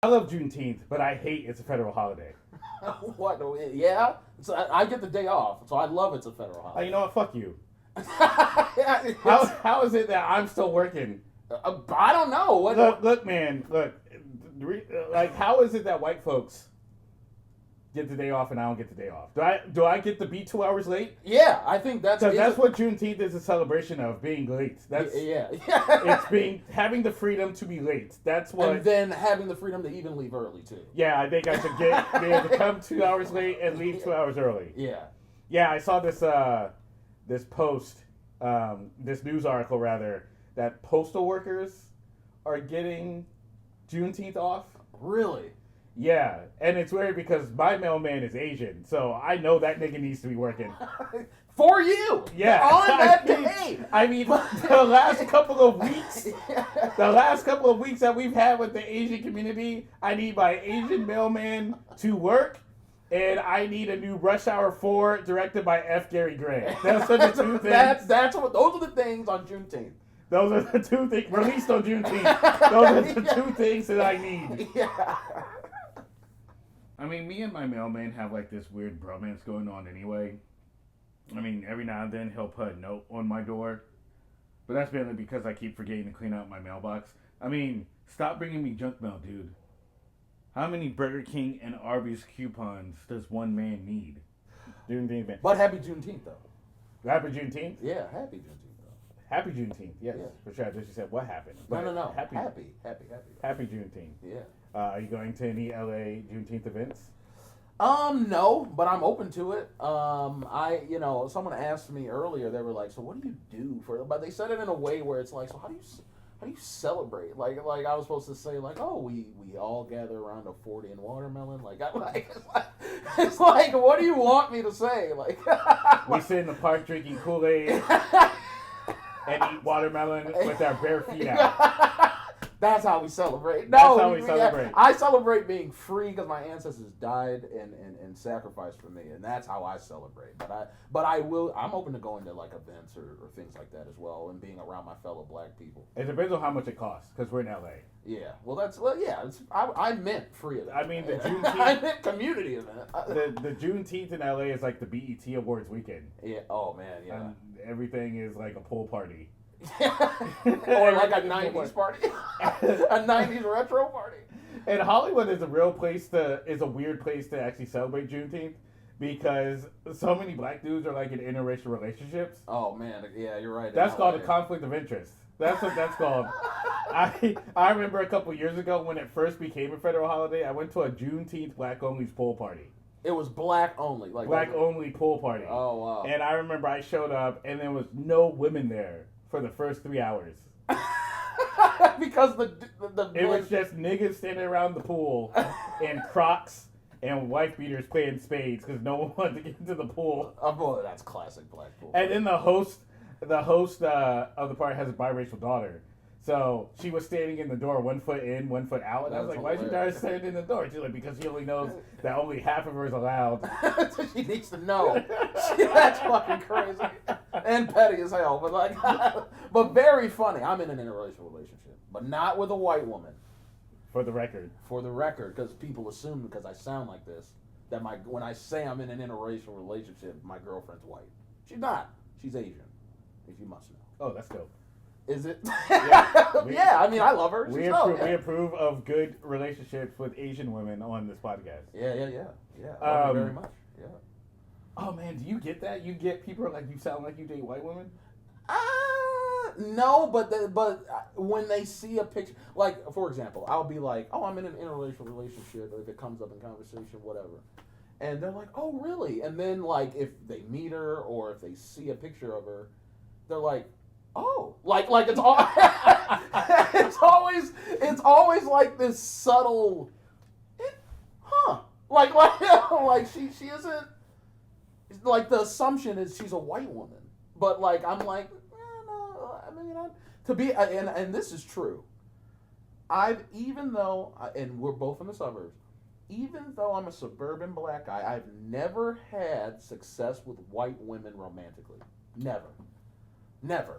I love Juneteenth, but I hate it's a federal holiday. What? Yeah? So I get the day off, so I love it's a federal holiday. You know what? Fuck you. Yeah, How is it that I'm still working? I don't know. Look, man. Look. Like, how is it that white folks get the day off and I don't get the day off? Do I get to be 2 hours late? Yeah, I think that's what Juneteenth is a celebration of, being late. That's it's having the freedom to be late. That's what. And then having the freedom to even leave early too. Yeah, I think I should be able to come 2 hours late and leave 2 hours early. Yeah. Yeah, I saw this post, this news article rather, that postal workers are getting Juneteenth off. Really? Yeah, and it's weird because my mailman is Asian, so I know that nigga needs to be working. For you! Yeah. On that day! I mean, the last couple of weeks that we've had with the Asian community, I need my Asian mailman to work, and I need a new Rush Hour 4 directed by F. Gary Gray. Those are the two things. Those are the things on Juneteenth. Those are the two things released on Juneteenth. Those are the two things that I need. Yeah. I mean, me and my mailman have like this weird bromance going on anyway. I mean, every now and then he'll put a note on my door. But that's mainly because I keep forgetting to clean out my mailbox. I mean, stop bringing me junk mail, dude. How many Burger King and Arby's coupons does one man need? But happy Juneteenth, though. Happy Juneteenth? Yeah, happy Juneteenth. Happy Juneteenth, yes, Yeah. for sure. I just said what happened. No. Happy Juneteenth. Yeah. Are you going to any LA Juneteenth events? No, but I'm open to it. Someone asked me earlier. They were like, "So what do you do for?" But they said it in a way where it's like, "So how do you celebrate?" Like I was supposed to say, like, "Oh, we all gather around a 40 and watermelon." It's like, what do you want me to say? Like, we sit in the park drinking Kool-Aid and eat watermelon with our bare feet out. That's how we celebrate. That's how we celebrate. I celebrate being free because my ancestors died and sacrificed for me, and that's how I celebrate. I'm open to going to like events or things like that as well, and being around my fellow black people. It depends on how much it costs because we're in LA. Yeah, I meant free event. I mean, the Juneteenth. I meant community event. The Juneteenth in LA is like the BET Awards weekend. Yeah. Oh man. Yeah. Everything is like a pool party. Or like a 90s party. A 90s retro party. And Hollywood is a weird place to actually celebrate Juneteenth because so many black dudes are like in interracial relationships. Oh man, yeah, you're right. That's called a conflict of interest. That's what that's called. I remember a couple years ago when it first became a federal holiday, I went to a Juneteenth black only pool party. It was black only, like black only pool party. Oh wow. And I remember I showed up and there was no women there for the first 3 hours. Because it was just niggas standing around the pool in Crocs and wife beaters playing spades because no one wanted to get into the pool. Oh boy, that's classic black pool. And then the host of the party has a biracial daughter. So she was standing in the door, 1 foot in, 1 foot out. And I was like, why is your daughter standing in the door? She's like, because she only knows that only half of her is allowed. She needs to know. That's fucking crazy. And petty as hell. But very funny. I'm in an interracial relationship. But not with a white woman. For the record. For the record. Because people assume because I sound like this, that when I say I'm in an interracial relationship, my girlfriend's white. She's not. She's Asian. If you must know. Oh, that's dope. Is it? Yeah, I mean, I love her. We approve of good relationships with Asian women on this podcast. Yeah. Love her very much. Yeah. Oh man, do you get that? You get people like you sound like you date white women? No, but when they see a picture, like for example, I'll be like, oh, I'm in an interracial relationship, or if it comes up in conversation, whatever, and they're like, oh, really? And then like if they meet her or if they see a picture of her, they're like, oh, like it's all, it's always like this subtle, like she isn't, like the assumption is she's a white woman, but like I'm like, no, I mean and this is true. Even though we're both in the suburbs, even though I'm a suburban black guy, I've never had success with white women romantically. Never.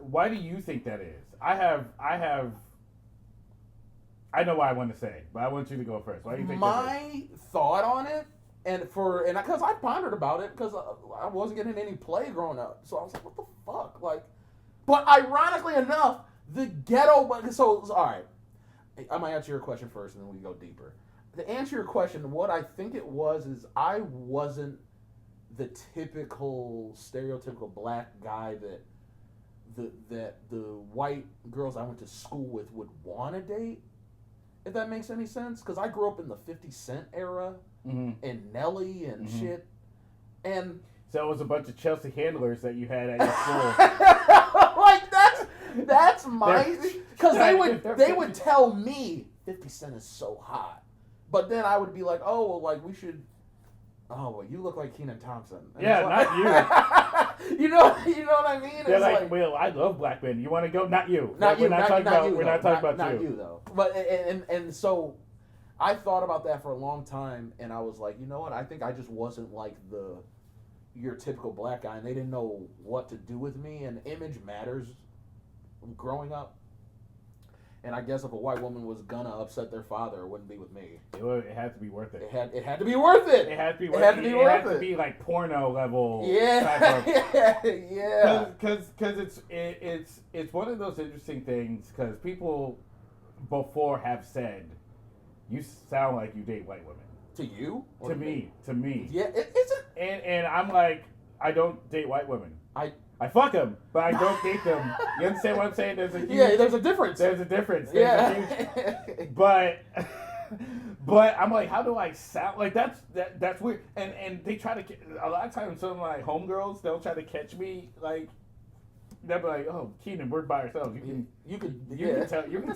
Why do you think that is? I have I know what I want to say, but I want you to go first. Why do you think my thought on it, and because I pondered about it, because I wasn't getting any play growing up, so I was like, what the fuck, like. But ironically enough, the ghetto. So all right, I might answer your question first, and then we go deeper. To answer your question, what I think it was is I wasn't the typical stereotypical black guy that the white girls I went to school with would want to date, if that makes any sense. Because I grew up in the 50 Cent era, and Nelly and shit. And so it was a bunch of Chelsea handlers that you had at your school. like, that's my... Because they would tell me, 50 Cent is so hot. But then I would be like, oh, well, like, we should... Oh, well, you look like Kenan Thompson. And yeah, not you. you know what I mean? They're like, well, I love black men. You want to go? Not you. Not you. We're not talking about not you, though. But and so I thought about that for a long time, and I was like, you know what? I think I just wasn't like your typical black guy, and they didn't know what to do with me. And image matters growing up. And I guess if a white woman was gonna upset their father, it wouldn't be with me. It had to be worth it. It had to be worth it. It had to be worth it. It had to be like porno level. Yeah. Yeah. Because it's one of those interesting things. Because people before have said, you sound like you date white women. To you? To me. Yeah. It isn't. And I'm like, I don't date white women. I fuck them, but I don't date them. You understand what I'm saying? There's a difference. There's a difference. But I'm like, how do I sound? Like that's weird. And they try to, a lot of times some of my homegirls, they'll try to catch me like, they'll be like, oh, Kenan, we're by ourselves. You can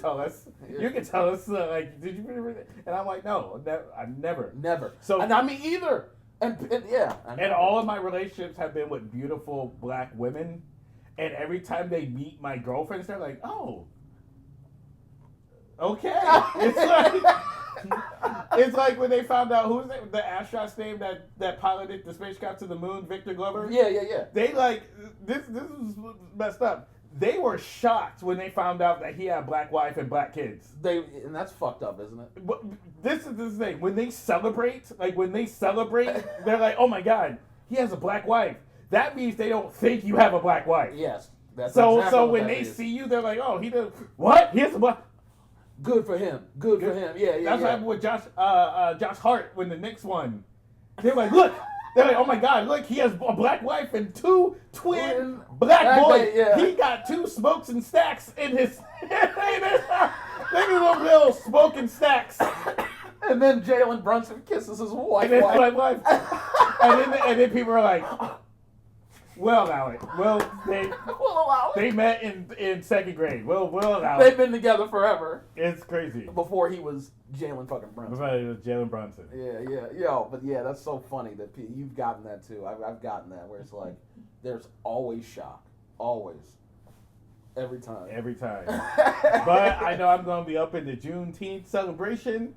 tell us. You can tell us. Like, did you really? And I'm like, no, I never. So and not me either. And all of my relationships have been with beautiful black women, and every time they meet my girlfriends, they're like, "Oh, okay." It's like when they found out who's the astronaut's name that piloted the spacecraft to the moon, Victor Glover. Yeah. They like this is messed up. They were shocked when they found out that he had a black wife and black kids. And that's fucked up, isn't it? But this is the thing. When they celebrate, they're like, "Oh my God, he has a black wife." That means they don't think you have a black wife. Yes. That's so exactly what when they see you, they're like, "Oh, he does what? He has a black." Good for him. Good for him. Yeah. That's what happened with Josh Hart when the Knicks won. They're like, "Look." They're like, "Oh my God, look, he has a black wife and two twin black boys. Yeah. He got two smokes and stacks in his look at those little smoking stacks." And then Jalen Brunson kisses his wife. And then people are like, "Well, Alec, they met in second grade. We'll allow it. They've been together forever." It's crazy. Before he was Jalen fucking Brunson. Before he was Jalen Brunson. Yeah. Yo, but yeah, that's so funny that you've gotten that too. I've gotten that where it's like, there's always shock. Always. Every time. But I know I'm going to be up in the Juneteenth celebration.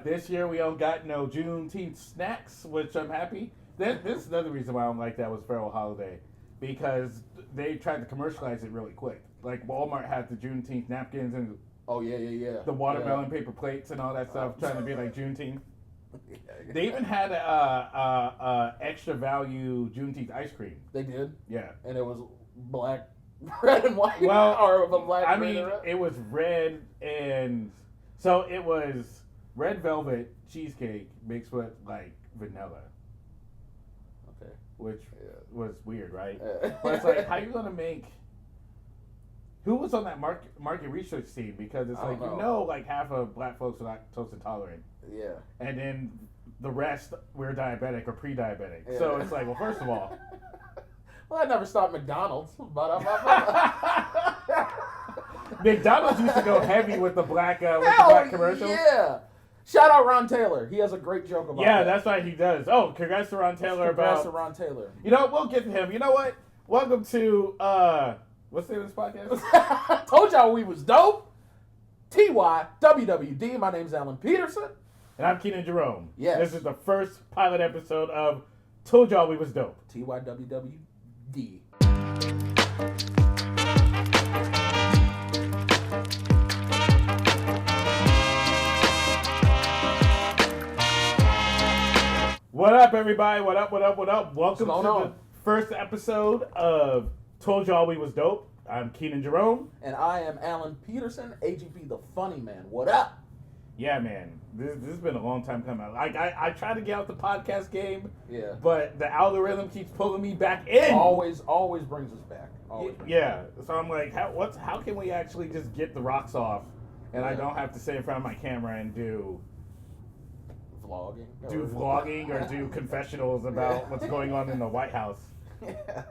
This year we don't got no Juneteenth snacks, which I'm happy. This is another reason why I don't like that was Federal Holiday, because they tried to commercialize it really quick. Like Walmart had the Juneteenth napkins and the watermelon paper plates and all that stuff, trying to be like Juneteenth. They even had a extra value Juneteenth ice cream. They did? Yeah. And it was black, red and white? Well, or the black, I mean, it was red and... So it was red velvet cheesecake mixed with, like, vanilla. Okay. Which was weird, right? But it's like, how you going to make... Who was on that market research team? Because it's like, like half of black folks are lactose intolerant. Yeah. And then the rest, we're diabetic or pre-diabetic. Yeah. So it's like, well, first of all... Well, I never stopped McDonald's. But McDonald's used to go heavy with the black commercials. Yeah. Shout out Ron Taylor. He has a great joke about that. Yeah, that's right, he does. Oh, congrats to Ron Taylor Congrats to Ron Taylor. You know, we'll get to him. You know what? Welcome to, what's the name of this podcast? Told y'all we was dope. TYWWD. My name's Alan Peterson. And I'm Kenan Jerome. Yes. This is the first pilot episode of Told Y'all We Was Dope. TYWWD. What up, everybody? What up? What up? What up? Welcome to going the on? first episode of Told Y'all We Was Dope. I'm Kenan Jerome. And I am Alan Peterson, AGP the Funny Man. What up? Yeah, man. This has been a long time coming. Like I try to get out the podcast game, Yeah. but the algorithm keeps pulling me back in. Always brings us back. Always brings Yeah. So I'm like, how can we actually just get the rocks off, and I Yeah. don't have to sit in front of my camera and do vlogging or do confessionals about what's going on in the White House. Yeah.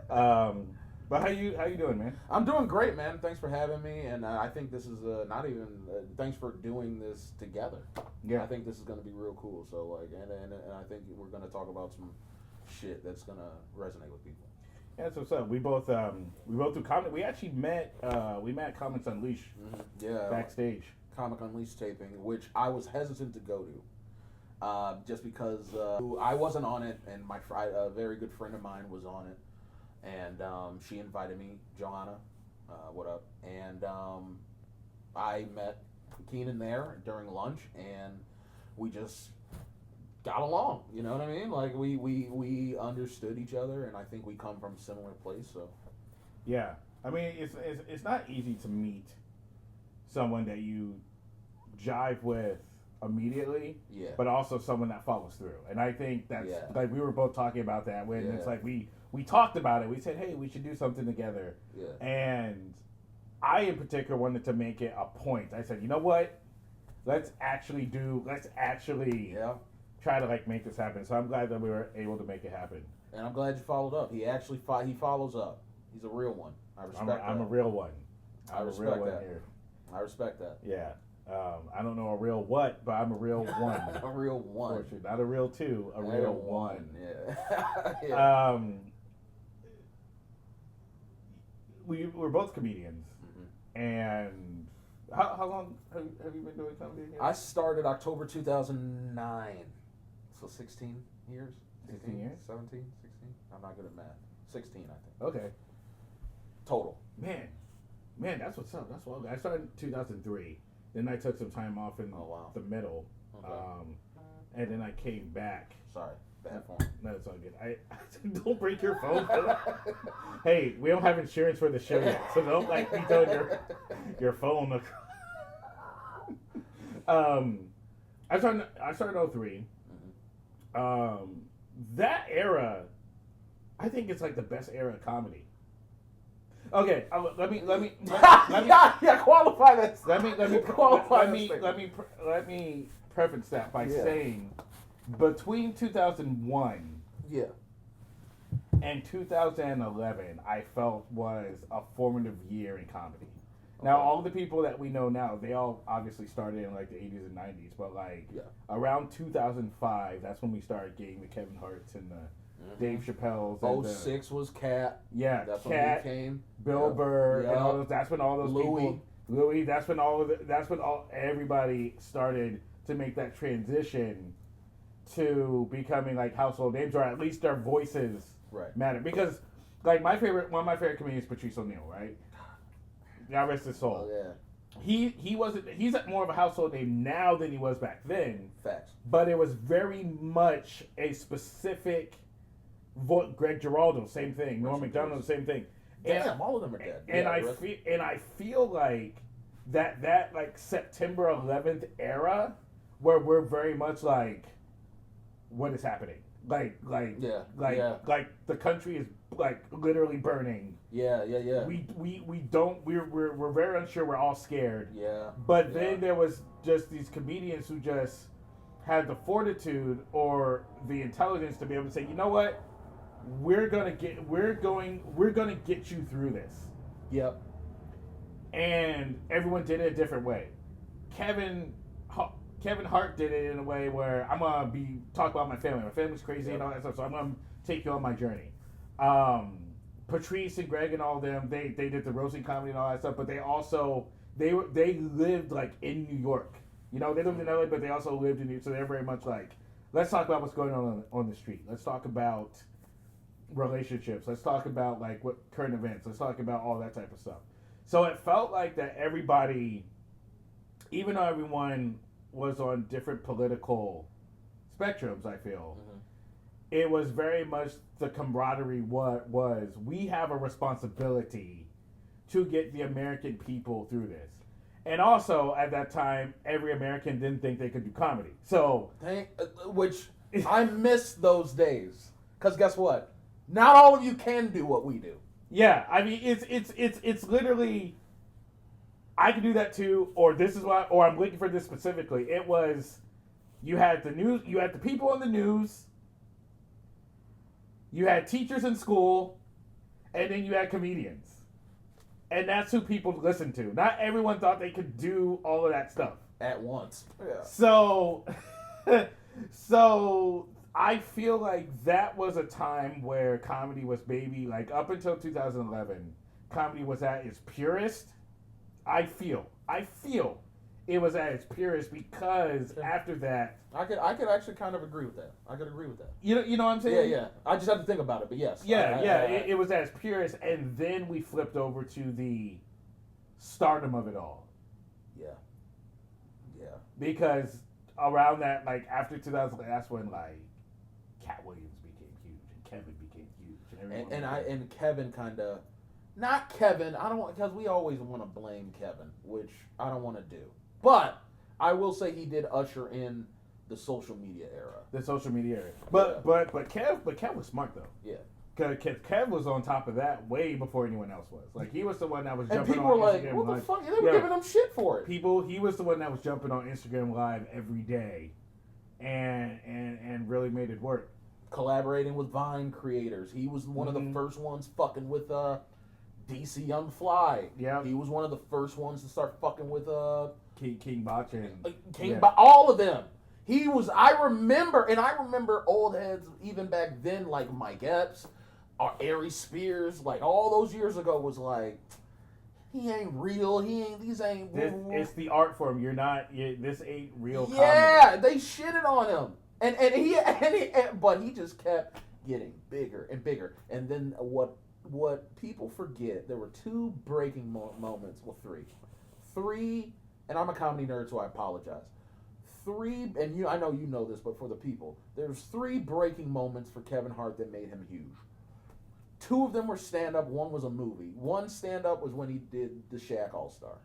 But how you doing, man? I'm doing great, man. Thanks for having me, and I think this is not even. Thanks for doing this together. Yeah. I think this is going to be real cool. So like, and I think we're going to talk about some shit that's going to resonate with people. Yeah, that's what's up. We both do comedy. We actually met. We met at Comics Unleashed. Yeah. Backstage. Comic Unleashed taping, which I was hesitant to go to. Just because I wasn't on it, and a very good friend of mine was on it, and she invited me, Joanna, what up? And I met Kenan there during lunch, and we just got along. You know what I mean? Like we understood each other, and I think we come from a similar place. So Yeah, I mean it's not easy to meet someone that you jive with immediately, yeah, but also someone that follows through. And I think that's like we were both talking about that when it's like we talked about it. We said, hey, we should do something together. yeah, And I in particular wanted to make it a point. I said, you know what? Let's actually try to like make this happen. So I'm glad that we were able to make it happen. and I'm glad you followed up. He actually he follows up. He's a real one. I respect that. I'm a real one. I I'm respect a real one that. here. I respect that. Yeah. I don't know a real what, but I'm a real one. A real one. Not a real two, a real one. Yeah. Yeah. We're both comedians. And how long have you been doing comedy again? I started October 2009. So 16 years? 16 years? 17? 16? I'm not good at math. 16, I think. Okay. Total. Man, that's what's up. That's what I started in 2003. Then I took some time off in the middle. Okay. And then I came back. Sorry. Bad form. No, it's all good. I don't break your phone. Hey, we don't have insurance for the show yet, so don't like be throwing your phone. I started in 03. That era, I think it's like the best era of comedy. Okay, let me qualify that. Let me preface that by saying between 2001 and 2011, I felt was a formative year in comedy. Now, all the people that we know now, they all obviously started in like the 80s and 90s, but like around 2005, that's when we started getting the Kevin Harts and the Dave Chappelle's. 06 was Cat. Yeah, that's Cat, when he came. Bill Burr, and all those. That's when all those people. Louis. That's when everybody started to make that transition to becoming like household names, or at least their voices matter. Because like one of my favorite comedians is Patrice O'Neal, right? God rest his soul. Oh, yeah. He's more of a household name now than he was back then. Facts. But it was very much a specific Greg Giraldo, same thing. Norm Macdonald, same thing. Damn, all of them are dead. And I feel like that like September 11th era where we're very much like, what is happening? Like the country is like literally burning. Yeah. We're very unsure. We're all scared. Yeah. But then there was just these comedians who just had the fortitude or the intelligence to be able to say, you know what, we're gonna get you through this. Yep. And everyone did it a different way. Kevin Hart did it in a way where I'm gonna talk about my family. My family's crazy and all that stuff, so I'm gonna take you on my journey. Patrice and Greg and all of them, they did the roasting comedy and all that stuff, but they also they lived like in New York. You know, they lived in LA, but they also lived in New York, so they're very much like, let's talk about what's going on the street. Let's talk about relationships. Let's talk about like what current events. Let's talk about all that type of stuff. So it felt like that everybody, even though everyone was on different political spectrums, I feel, it was very much the camaraderie. What was we have a responsibility to get the American people through this, and also at that time, every American didn't think they could do comedy. So, Which I miss those days, because guess what? Not all of you can do what we do. yeah, I mean, it's literally. I can do that too, or this is why, or I'm looking for this specifically. It was, you had the news, you had the people on the news, you had teachers in school, and then you had comedians. And that's who people listened to. Not everyone thought they could do all of that stuff At once. Yeah. So, so I feel like that was a time where comedy was maybe like up until 2011, comedy was at its purest. I feel it was at its purest because after that, I could actually kind of agree with that. I could agree with that. you know what I'm saying? Yeah. I just had to think about it, but yes. It was at its purest, and then we flipped over to the stardom of it all. Yeah. Because around that, like after 2000, that's when like Cat Williams became huge and Kevin became huge, and Kevin kind of, not Kevin. I don't want, because we always want to blame Kevin, which I don't want to do. But I will say he did usher in the social media era. But Kev was smart though. Yeah. Cause Kev was on top of that way before anyone else was. Like he was the one that was and jumping people on were Instagram like, "What Live. the fuck?" They were giving him shit for it. He was the one that was jumping on Instagram Live every day, and really made it work. Collaborating with Vine creators, he was one of the first ones fucking with DC Young Fly. Yeah, he was one of the first ones to start fucking with King Bach and Bach, all of them. He was. I remember old heads even back then, like Mike Epps, or Ari Spears, like all those years ago, was like, he ain't real. These ain't. It's the art form. This ain't real. Yeah, comedy. They shitted on him, but he just kept getting bigger and bigger. And then what people forget, there were two breaking moments. Well, three, and I'm a comedy nerd, so I apologize. And I know you know this, but for the people, there's 3 breaking moments for Kevin Hart that made him huge. 2 of them were stand-up, 1 was a movie. 1 stand-up was when he did the Shaq All-Star.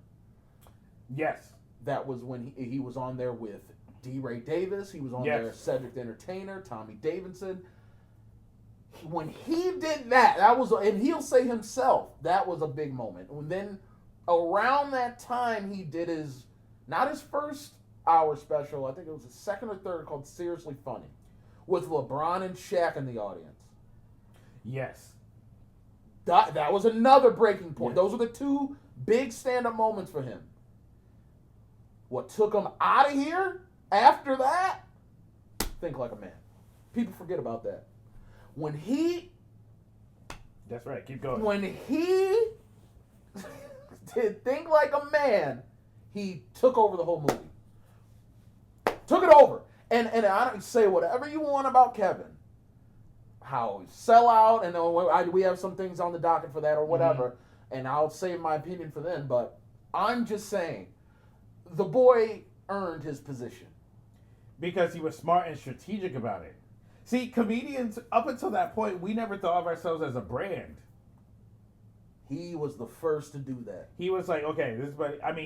Yes. That was when he was on there with D. Ray Davis. He was on there, Cedric the Entertainer, Tommy Davidson. When he did that was, and he'll say himself, that was a big moment. And then around that time, he did not his first hour special, I think it was the second or third, called Seriously Funny, with LeBron and Shaq in the audience. Yes. That was another breaking point. Yes. Those were the 2 big stand-up moments for him. What took him out of here after that? Think Like a Man. People forget about that. That's right, keep going. When he did Think Like a Man, he took over the whole movie. Took it over. And I don't say whatever you want about Kevin. How he sell out, and we have some things on the docket for that or whatever, and I'll save my opinion for then, but I'm just saying, the boy earned his position. Because he was smart and strategic about it. See, comedians, up until that point, we never thought of ourselves as a brand. He was the first to do that. He was like, okay,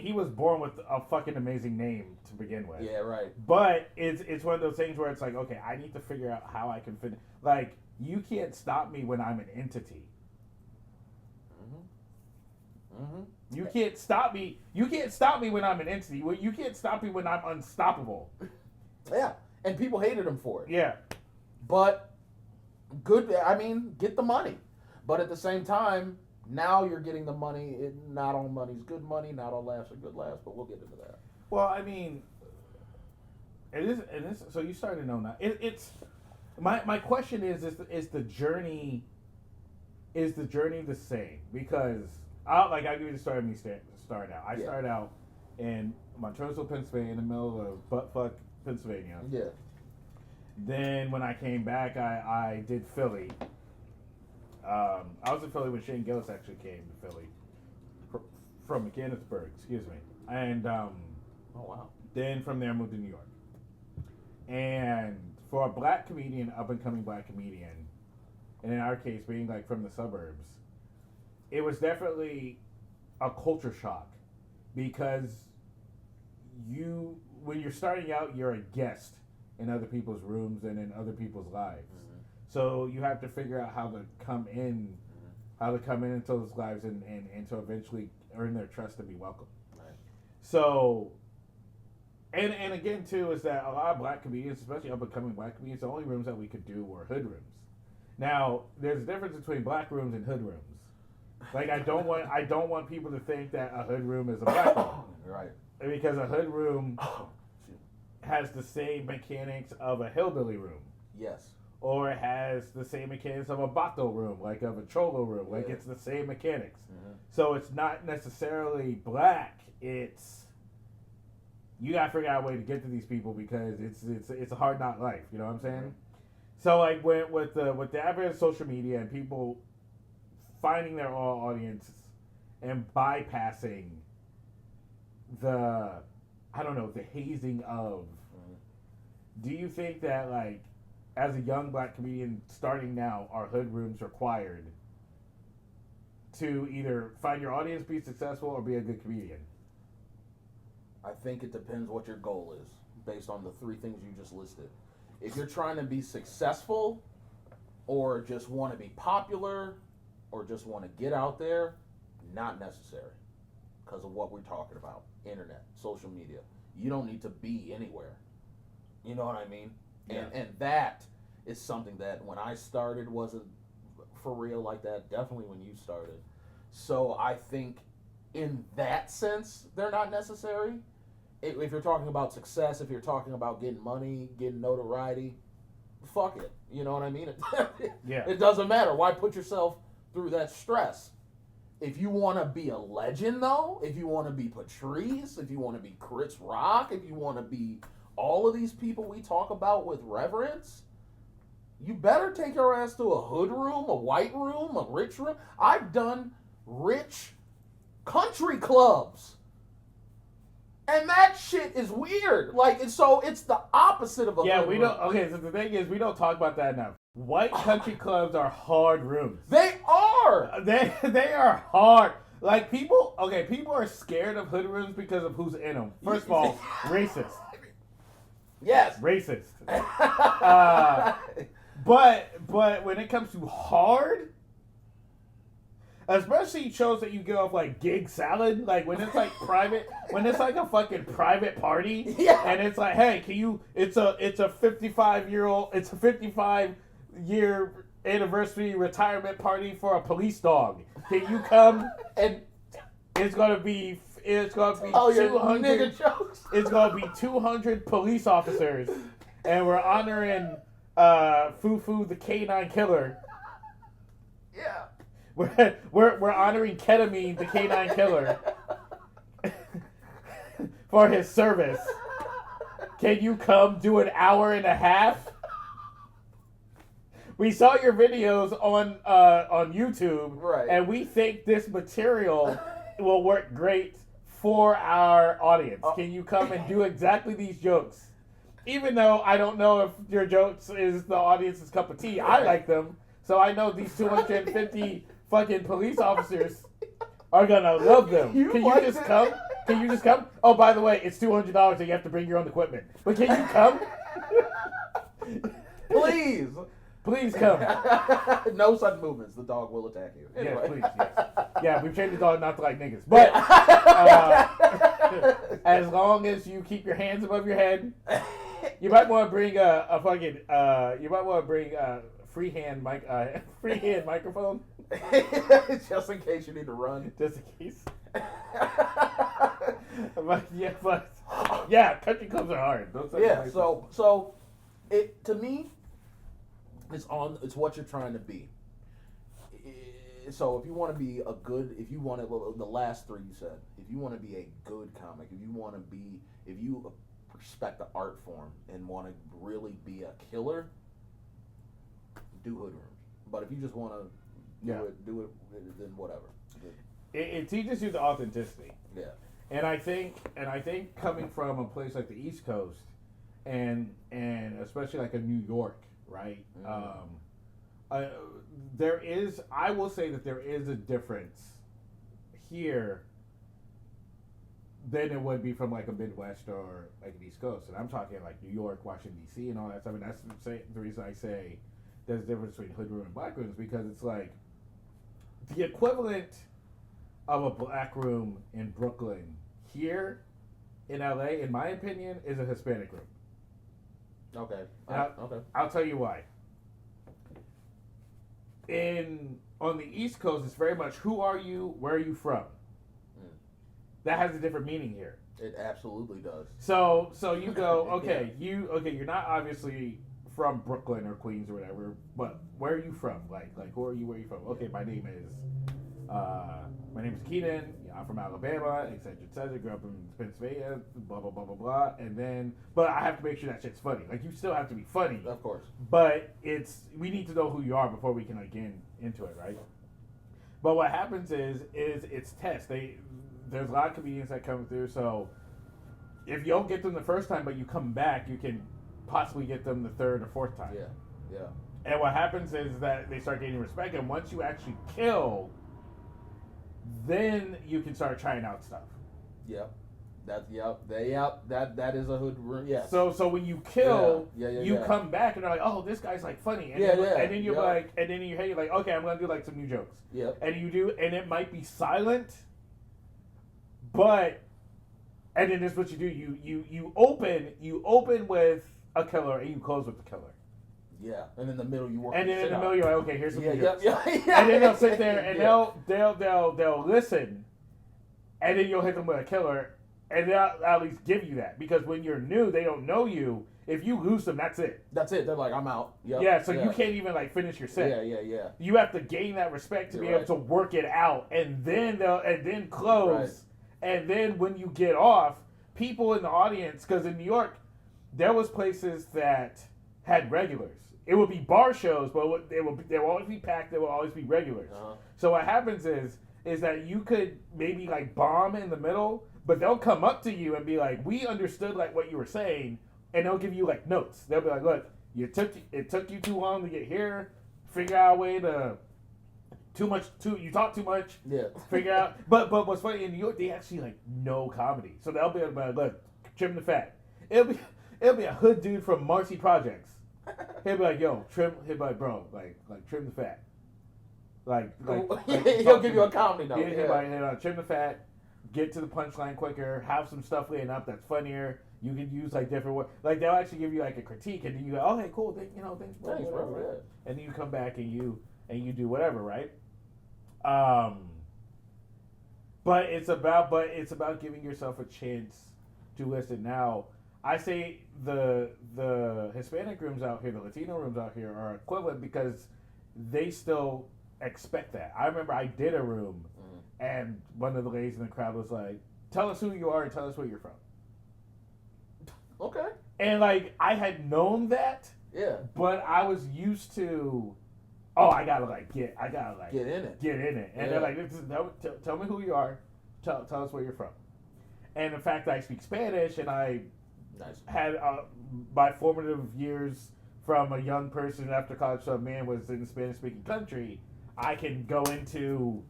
he was born with a fucking amazing name to begin with. Yeah, right. But it's one of those things where it's like, okay, I need to figure out how I can fit. Like, you can't stop me when I'm an entity. You can't stop me. You can't stop me when I'm an entity. You can't stop me when I'm unstoppable. Yeah, and people hated him for it. Yeah. But get the money. But at the same time, now you're getting the money. Not all money's good money. Not all laughs are good laughs. But we'll get into that. Well, I mean, it is. So you started to know now. It's my question is the journey the same? Because I'll give you the story of me starting out. I started out in Montroseville, Pennsylvania, in the middle of buttfuck Pennsylvania. Yeah. Then when I came back, I did Philly. I was in Philly when Shane Gillis actually came to Philly from Mechanicsburg, excuse me. And oh wow. Then from there I moved to New York. And for a black comedian, up and coming black comedian, and in our case being like from the suburbs, it was definitely a culture shock because when you're starting out, you're a guest in other people's rooms and in other people's lives. Mm-hmm. So you have to figure out how to come in into those lives and to eventually earn their trust and be welcome. Right. So, and again too is that a lot of black comedians, especially up and coming black comedians, the only rooms that we could do were hood rooms. Now, there's a difference between black rooms and hood rooms. Like I don't want people to think that a hood room is a black room. Right. Because a hood room has the same mechanics of a hillbilly room. Yes. Or it has the same mechanics of a bato room, like of a cholo room. Like it's the same mechanics. Mm-hmm. So it's not necessarily black. It's you gotta figure out a way to get to these people because it's a hard knock life. You know what I'm saying? Mm-hmm. So like with the advent of social media and people finding their own audience and bypassing the hazing of. Mm-hmm. Do you think that like as a young black comedian starting now, are hood rooms required to either find your audience, be successful, or be a good comedian? I think it depends what your goal is based on the three things you just listed. If you're trying to be successful or just want to be popular or just want to get out there, not necessary because of what we're talking about. Internet, social media. You don't need to be anywhere. You know what I mean? Yeah. And that is something that when I started wasn't for real like that. Definitely when you started. So I think in that sense, they're not necessary. If you're talking about success, if you're talking about getting money, getting notoriety, fuck it. You know what I mean? It doesn't matter. Why put yourself through that stress? If you want to be a legend, though, if you want to be Patrice, if you want to be Chris Rock, if you want to be all of these people we talk about with reverence, you better take your ass to a hood room, a white room, a rich room. I've done rich country clubs. And that shit is weird. Like, so it's the opposite of a hood room. Okay, so the thing is, we don't talk about that enough. White country clubs are hard rooms. They are. They are hard. Like people are scared of hood rooms because of who's in them. First of all, racist. Yes. Racist. But when it comes to hard, especially shows that you get off like gig salad, like when it's like private, when it's like a fucking private party, and it's like, hey, it's a 55-year anniversary retirement party for a police dog. Can you come? And it's gonna be 200 jokes. It's gonna be 200 police officers, and we're honoring Fufu the Canine Killer. Yeah. We're honoring Kenan the Canine Killer for his service. Can you come do an hour and a half? We saw your videos on YouTube, right? And we think this material will work great for our audience. Can you come and do exactly these jokes? Even though I don't know if your jokes is the audience's cup of tea, I like them, so I know these 250 fucking police officers are gonna love them. Can you just come? Can you just come? Oh, by the way, it's $200 and you have to bring your own equipment. But can you come? Please come. No sudden movements. The dog will attack you. Anyway. Yes, please. Yes. Yeah, we've trained the dog not to like niggas. But as long as you keep your hands above your head, you might want to bring a freehand microphone. Just in case you need to run. Just in case. Country clubs are hard. So it to me, it's what you're trying to be. So if you want to be the last three you said, if you want to be a good comic, if you respect the art form and want to really be a killer, do hood rooms. But if you just want to do it, then whatever. It teaches you the authenticity. Yeah. And I think coming from a place like the East Coast, and especially like a New York, right? I will say that there is a difference here than it would be from like a Midwest or like an East Coast. And I'm talking like New York, Washington D.C. and all that stuff. And that's the reason I say there's a difference between hood room and black rooms, because it's like the equivalent of a black room in Brooklyn here in LA, in my opinion, is a Hispanic room. Okay. Okay. I'll tell you why. On the East Coast, it's very much who are you, where are you from. That has a different meaning here. It absolutely does. So you go, okay, you're not obviously from Brooklyn or Queens or whatever, but where are you from? Like who are you? Where are you from? Okay, my name is Kenan. I'm from Alabama, etc. Grew up in Pennsylvania. Blah blah blah blah blah. And then, but I have to make sure that shit's funny. Like you still have to be funny, of course. But we need to know who you are before we can like get into it, right? But what happens is it's tests. There's a lot of comedians that come through, so if you don't get them the first time, but you come back, you can possibly get them the third or fourth time. Yeah. And what happens is that they start gaining respect, and once you actually kill, then you can start trying out stuff. Yep. That is a hood room. Yes. So when you kill, you come back and they're like, oh, this guy's like funny, and then you're like, and then you're like, okay, I'm gonna do like some new jokes. Yep. And you do, and it might be silent, but, and then this is what you do. You open with a killer and you close with the killer. Yeah, and in the middle you work. And then in the middle you're like, okay, here's some new jokes. Yeah. And then they'll sit there and they'll listen, and then you'll hit them with a killer, and they'll at least give you that, because when you're new, they don't know you. If you lose them, that's it. That's it. They're like, I'm out. Yep. Yeah, so you can't even like finish your set. Yeah. You have to gain that respect to be able to work it out, and then close. Right. And then when you get off, people in the audience, because in New York, there was places that had regulars. It would be bar shows, but they will always be packed. There will always be regulars. Uh-huh. So what happens is that you could maybe like bomb in the middle, but they'll come up to you and be like, "We understood like what you were saying," and they'll give you like notes. They'll be like, "Look, it took you too long to get here. Figure out a way to." You talk too much. Yeah. Figure out. But what's funny, in New York, they actually like know comedy, so they'll be able to be like, look, trim the fat. It'll be a hood dude from Marcy Projects. He'll be like, yo, trim. He'll be like, bro, like trim the fat. Like he'll give you a comedy note. He'll be like, trim the fat. Get to the punchline quicker. Have some stuff laying up that's funnier. You can use like different words. Like they'll actually give you like a critique, and then you go, okay, cool. Thanks, bro. Bro. And then you come back and you do whatever, right? But it's about giving yourself a chance to listen. Now, I say the Hispanic rooms out here, the Latino rooms out here are equivalent because they still expect that. I remember I did a room, and one of the ladies in the crowd was like, "Tell us who you are and tell us where you're from." Okay. And like I had known that, but I was used to. Oh, I gotta get in it. And they're like, tell me who you are, tell us where you're from. And in fact, I speak Spanish, and I had my formative years from a young person after college to a man was in a Spanish-speaking country. I can go into,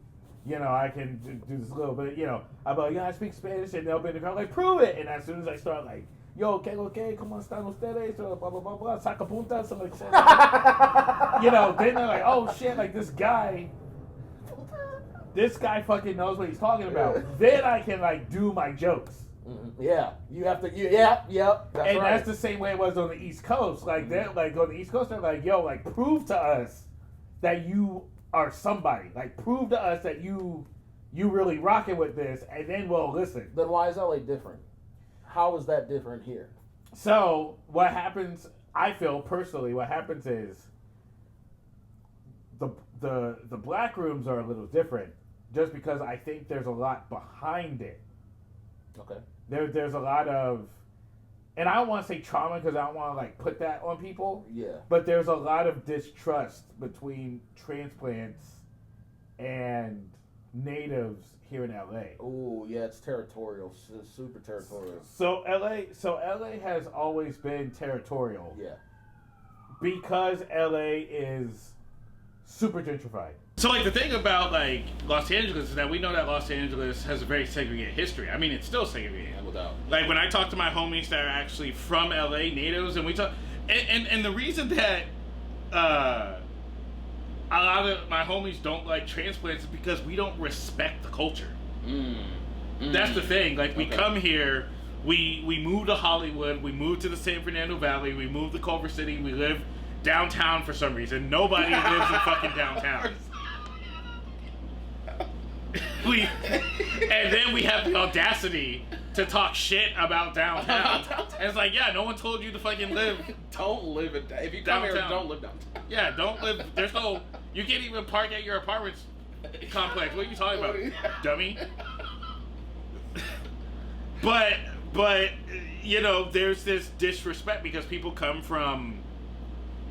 I can do this a little bit, I'm like, I speak Spanish, and they'll be in the crowd like, prove it. And as soon as I start like, yo, ¿qué cómo están ustedes? Blah, blah, blah, blah, saca punta, something like that. Then they're like, oh shit, like this guy fucking knows what he's talking about. Then I can like do my jokes. Yeah, you have to. That's the same way it was on the East Coast. Like they're like on the East Coast, they're like, yo, like prove to us that you are somebody. Like prove to us that you really rocking with this, and then we'll listen. Then why is LA different? How is that different here? So what happens? I feel personally, what happens is the black rooms are a little different, just because I think there's a lot behind it. Okay. There's a lot of, and I don't want to say trauma because I don't want to like put that on people. Yeah. But there's a lot of distrust between transplants and natives here in LA. Oh yeah, it's territorial, super territorial. So LA has always been territorial. Yeah. Because LA is super gentrified. So, like, the thing about, like, Los Angeles is that we know that Los Angeles has a very segregated history. I mean, it's still segregated. Without. Like, when I talk to my homies that are actually from LA, natives, and we talk... And the reason that a lot of my homies don't like transplants is because we don't respect the culture. That's the thing. Like, we come here, we move to Hollywood, we move to the San Fernando Valley, we move to Culver City, we live downtown for some reason. Nobody lives in fucking downtown. And then we have the audacity to talk shit about downtown. And it's like, yeah, no one told you to fucking live. Don't live in if you come downtown. here, don't live downtown. Yeah, don't live. There's no. You can't even park at your apartments complex. What are you talking about, dummy? But you know, there's this disrespect because people come from.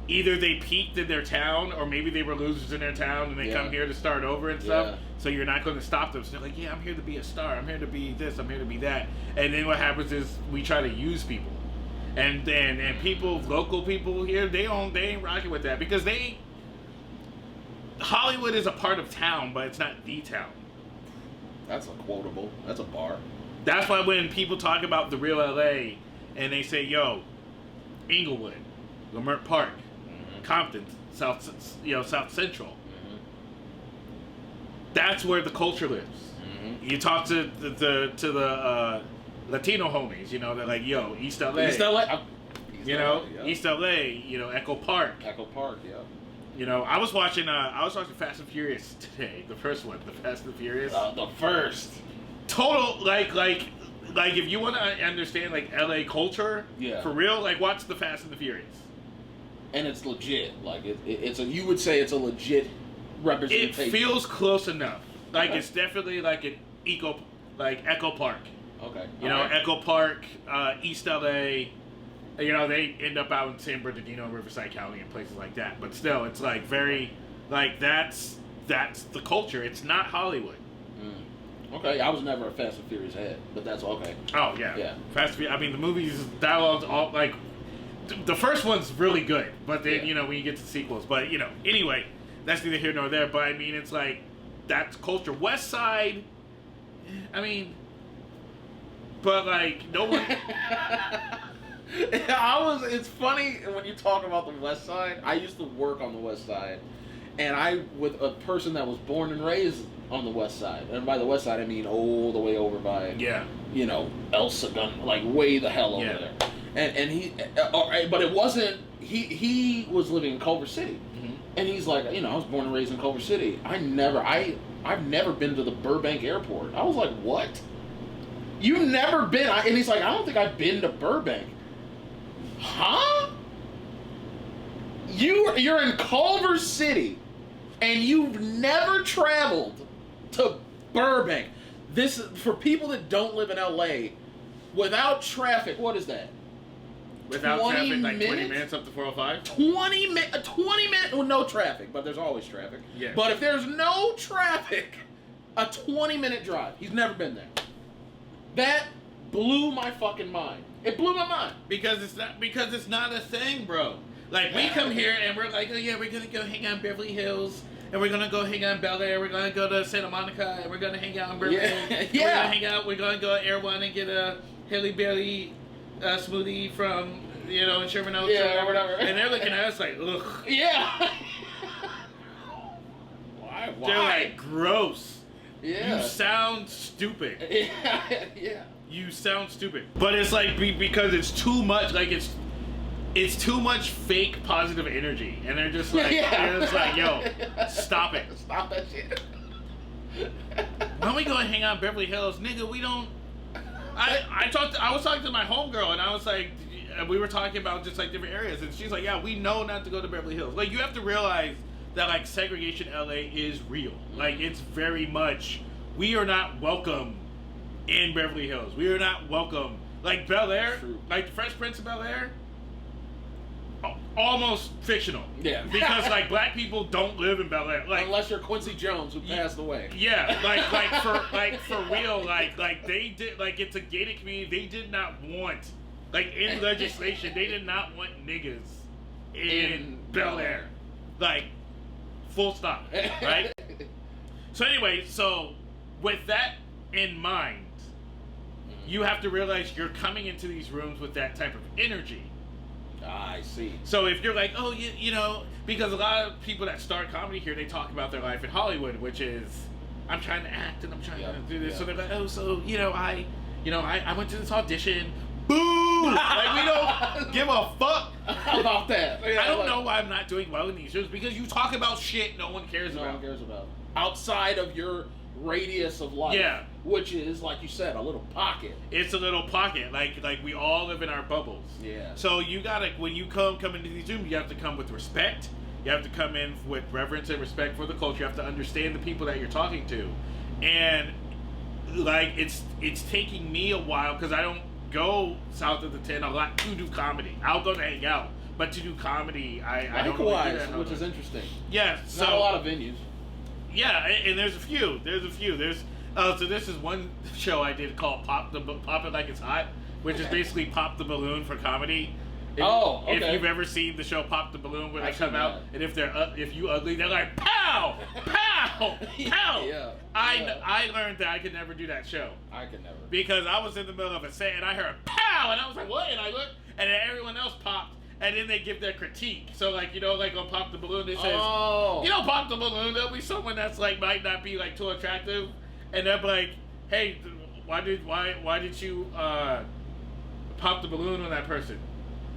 Either they peaked in their town, or maybe they were losers in their town, and they come here to start over and stuff. So you're not going to stop them. So they're like, "Yeah, I'm here to be a star. I'm here to be this. I'm here to be that." And then what happens is we try to use people, and people, local people here, they ain't rocking with that because Hollywood is a part of town, but it's not the town. That's a quotable. That's a bar. That's why when people talk about the real LA, and they say, "Yo, Inglewood, Lamert Park." Compton, South Central. That's where the culture lives. You talk to the Latino homies, you know, they're like, yo, East LA. East LA. East LA, you know, Echo Park. Echo Park, yeah. You know, I was watching Fast and Furious today, the first one, the Fast and Furious. The first. Total, like if you want to understand like LA culture, for real, like watch the Fast and the Furious. And it's legit. Like it's a. You would say it's a legit representation. It feels close enough. Like it's definitely like an Echo Park. Okay. You know, Echo Park, East LA. You know, they end up out in San Bernardino, Riverside County, and places like that. But still, it's like very, like that's the culture. It's not Hollywood. Okay, I was never a Fast and Furious head, but that's okay. Oh yeah. Fast and Furious. I mean, the movies, dialogues, all like. The first one's really good, but then, you know, when you get to the sequels. But, you know, anyway, that's neither here nor there. But, I mean, it's like, that's culture. West Side, I mean, but, like, no one... It's funny when you talk about the West Side. I used to work on the West Side, and with a person that was born and raised on the West Side. And by the West Side, I mean all the way over by, you know, El Segundo, like way the hell over there. And he, but it wasn't. He was living in Culver City, and he's like, you know, I was born and raised in Culver City. I've never been to the Burbank Airport. I was like, what? You've never been? And he's like, I don't think I've been to Burbank. Huh? You're in Culver City, and you've never traveled to Burbank. This for people that don't live in LA, without traffic. What is that? Without traffic, like 20 minutes up to 405? 20 minutes, well, no traffic, but there's always traffic. Yeah. But if there's no traffic, a 20-minute drive. He's never been there. That blew my fucking mind. It blew my mind. Because it's not a thing, bro. Like, we come here and we're like, oh yeah, we're going to go hang out in Beverly Hills, and we're going to go hang out in Bel Air, we're going to go to Santa Monica, and we're going to hang out in Berlin. We're going to go to Air One and get a Haley Bailey smoothie from, you know, in Sherman Oaks. Yeah, or whatever. And they're looking at us like, ugh. Yeah. Why? They're like, gross. Yeah. You sound stupid. Yeah. You sound stupid. But it's like, because it's too much, like it's too much fake positive energy. And they're just like, yo, stop it. Stop that shit. Why don't we go and hang out in Beverly Hills? Nigga, we don't... I was talking to my homegirl, and I was like, we were talking about just like different areas, and she's like, yeah, we know not to go to Beverly Hills. Like, you have to realize that like segregation in LA is real. Like, it's very much, we are not welcome in Beverly Hills. We are not welcome. Like Bel Air, like the Fresh Prince of Bel Air. Oh, almost fictional. Yeah. Because like black people don't live in Bel Air. Like unless you're Quincy Jones who passed away. yeah, like for real, like they did, like it's a gated community. They did not want, like in legislation, they did not want niggas in Bel Air, like full stop, right? So anyway, so with that in mind, you have to realize you're coming into these rooms with that type of energy. I see. So if you're like, oh, you know, because a lot of people that start comedy here, they talk about their life in Hollywood, which is, I'm trying to act and I'm trying to do this. Yeah. So they're like, oh, so I went to this audition. Boo! Like we don't give a fuck about that. Yeah, I don't know why I'm not doing well in these shows, because you talk about shit no one cares about. No one cares about. Outside of your radius of life. Yeah. Which is, like you said, a little pocket. It's a little pocket. Like we all live in our bubbles. Yeah. So you gotta, when you come into these rooms, you have to come with respect. You have to come in with reverence and respect for the culture. You have to understand the people that you're talking to. And like it's taking me a while, because I don't go south of the 10 a lot to do comedy. I'll go to hang out, but to do comedy, I don't really do that. Which is interesting. Yeah. So, not a lot of venues. Yeah, and there's a few. So this is one show I did called Pop It Like It's Hot, which is basically Pop the Balloon for comedy. Okay. If you've ever seen the show Pop the Balloon, where they come out, and if you ugly, they're like pow, pow, pow. Yeah. I learned that I could never do that show. I could never. Because I was in the middle of a set and I heard pow, and I was like, what? And I looked, and then everyone else popped. And then they give their critique. So, like, like on Pop the Balloon, it says, Pop the Balloon, there'll be someone that's, like, might not be, like, too attractive. And they'll be like, hey, why did you pop the balloon on that person?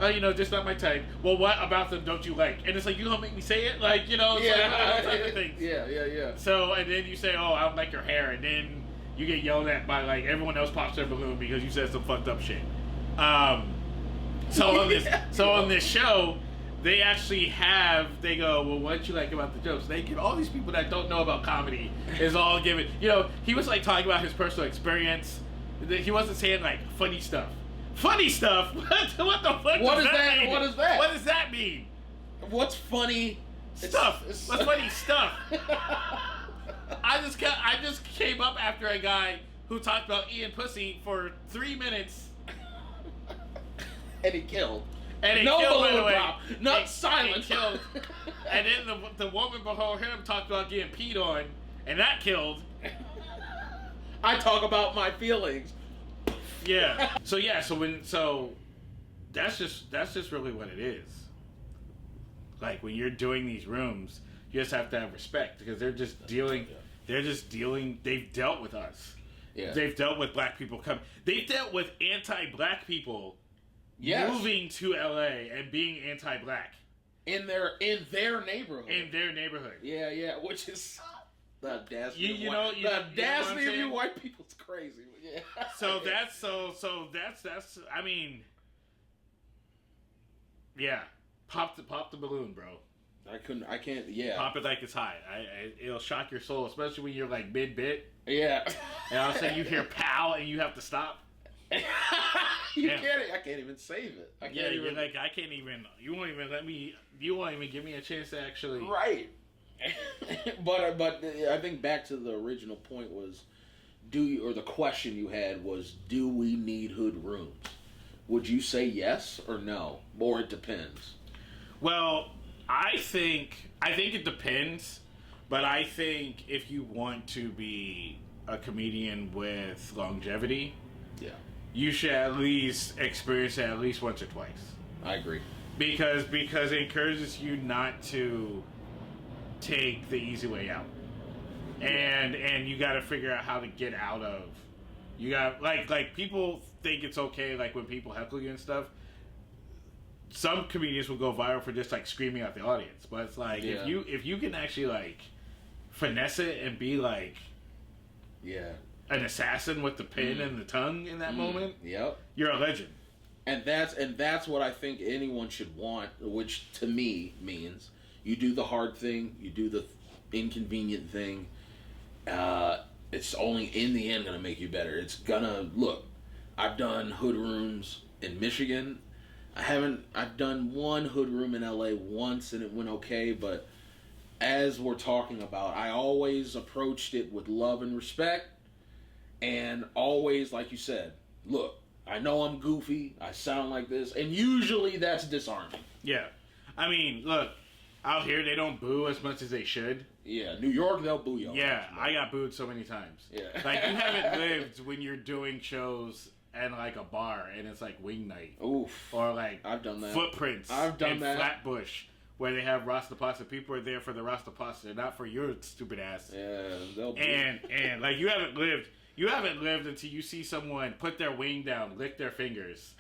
Just not my type. Well, what about them don't you like? And it's like, you don't make me say it? Like, it's like all type of things. Yeah. So, and then you say, I don't like your hair. And then you get yelled at by, like, everyone else pops their balloon because you said some fucked up shit. So on this show, they actually they go, well, what did you like about the jokes? They give all these people that don't know about comedy is all given. He was like talking about his personal experience. He wasn't saying like funny stuff. Funny stuff? What the fuck does that mean? What is that? What does that mean? What's funny stuff? What's funny stuff? I just came up after a guy who talked about Ian Pussy for 3 minutes. And he killed. And he no killed, balloon by the way. drop. Not silent. He killed. And then the woman before him talked about getting peed on, and that killed. I talk about my feelings. Yeah. So that's just really what it is. Like when you're doing these rooms, you just have to have respect, because they're just dealing. They've dealt with us. Yeah. They've dealt with black people They've dealt with anti-black people. Yes. Moving to LA and being anti-black in their neighborhood. Yeah, which is the audacity. The audacity of you white people's crazy. Yeah. So that's. I mean, yeah. Pop the balloon, bro. I can't. Yeah. Pop it like it's hot. It'll shock your soul, especially when you're like mid-bit. Yeah. And all of a sudden you hear pow and you have to stop. I can't even save it. You're like, I can't even. You won't even let me. You won't even give me a chance to actually. Right. but I think back to the original point was, the question you had was, do we need hood rooms? Would you say yes or no, or it depends? Well, I think it depends, but I think if you want to be a comedian with longevity, yeah, you should at least experience it at least once or twice. I agree. Because it encourages you not to take the easy way out. And you got to figure out how to get out of. You got like people think it's okay like when people heckle you and stuff. Some comedians will go viral for just like screaming at the audience, but it's like if you can actually like finesse it and be like an assassin with the pen and the tongue in that moment, you're a legend. And that's what I think anyone should want, which to me means you do the hard thing, you do the inconvenient thing. It's only in the end going to make you better. It's gonna look. I've done hood rooms in Michigan. I've done one hood room in LA once and it went okay, but as we're talking about, I always approached it with love and respect, and always, like you said, look, I know I'm goofy, I sound like this, and usually that's disarming. Yeah. I mean, look, out here they don't boo as much as they should. Yeah, New York, they'll boo you. Yeah, I got booed so many times. Yeah. Like, you haven't lived when you're doing shows at, like, a bar, and it's, like, wing night. Oof. Or, like, I've done that. Footprints. I've done that. Flatbush, where they have Rasta pasta. People are there for the Rasta pasta, not for your stupid ass. Yeah, they'll boo. And, like, you haven't lived until you see someone put their wing down, lick their fingers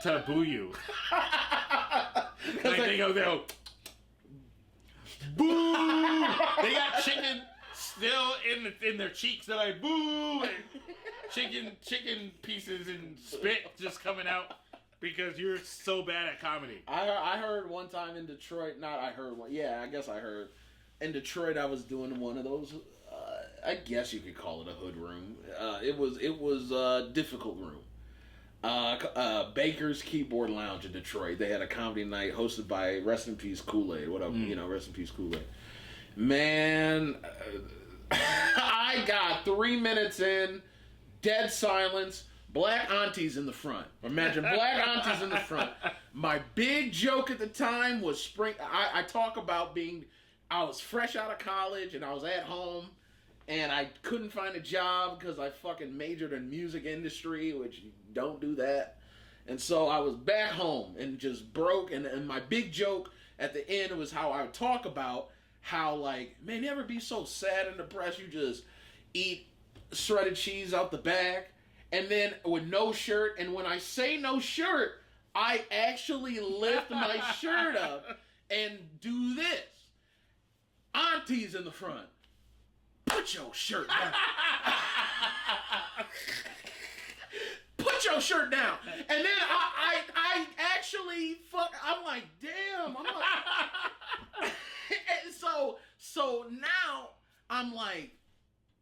to boo you. Like, they go, boo! They got chicken still in their cheeks. They're like, boo! And chicken pieces and spit just coming out because you're so bad at comedy. I heard one time in Detroit, I guess I heard. In Detroit, I was doing one of those, I guess you could call it a hood room. It was a difficult room. Baker's Keyboard Lounge in Detroit. They had a comedy night hosted by Rest in Peace Kool-Aid. What up, Rest in Peace Kool-Aid. Man, I got 3 minutes in, dead silence, black aunties in the front. Imagine black aunties in the front. My big joke at the time was I talk about I was fresh out of college and I was at home. And I couldn't find a job because I fucking majored in music industry, which you don't do that. And so I was back home and just broke. And my big joke at the end was how I would talk about how, like, man, you ever be so sad and depressed you just eat shredded cheese out the bag? And then with no shirt. And when I say no shirt, I actually lift my shirt up and do this. Aunties in the front. Put your shirt down. Put your shirt down. And then I actually I'm like, damn. I'm like, and so now I'm like,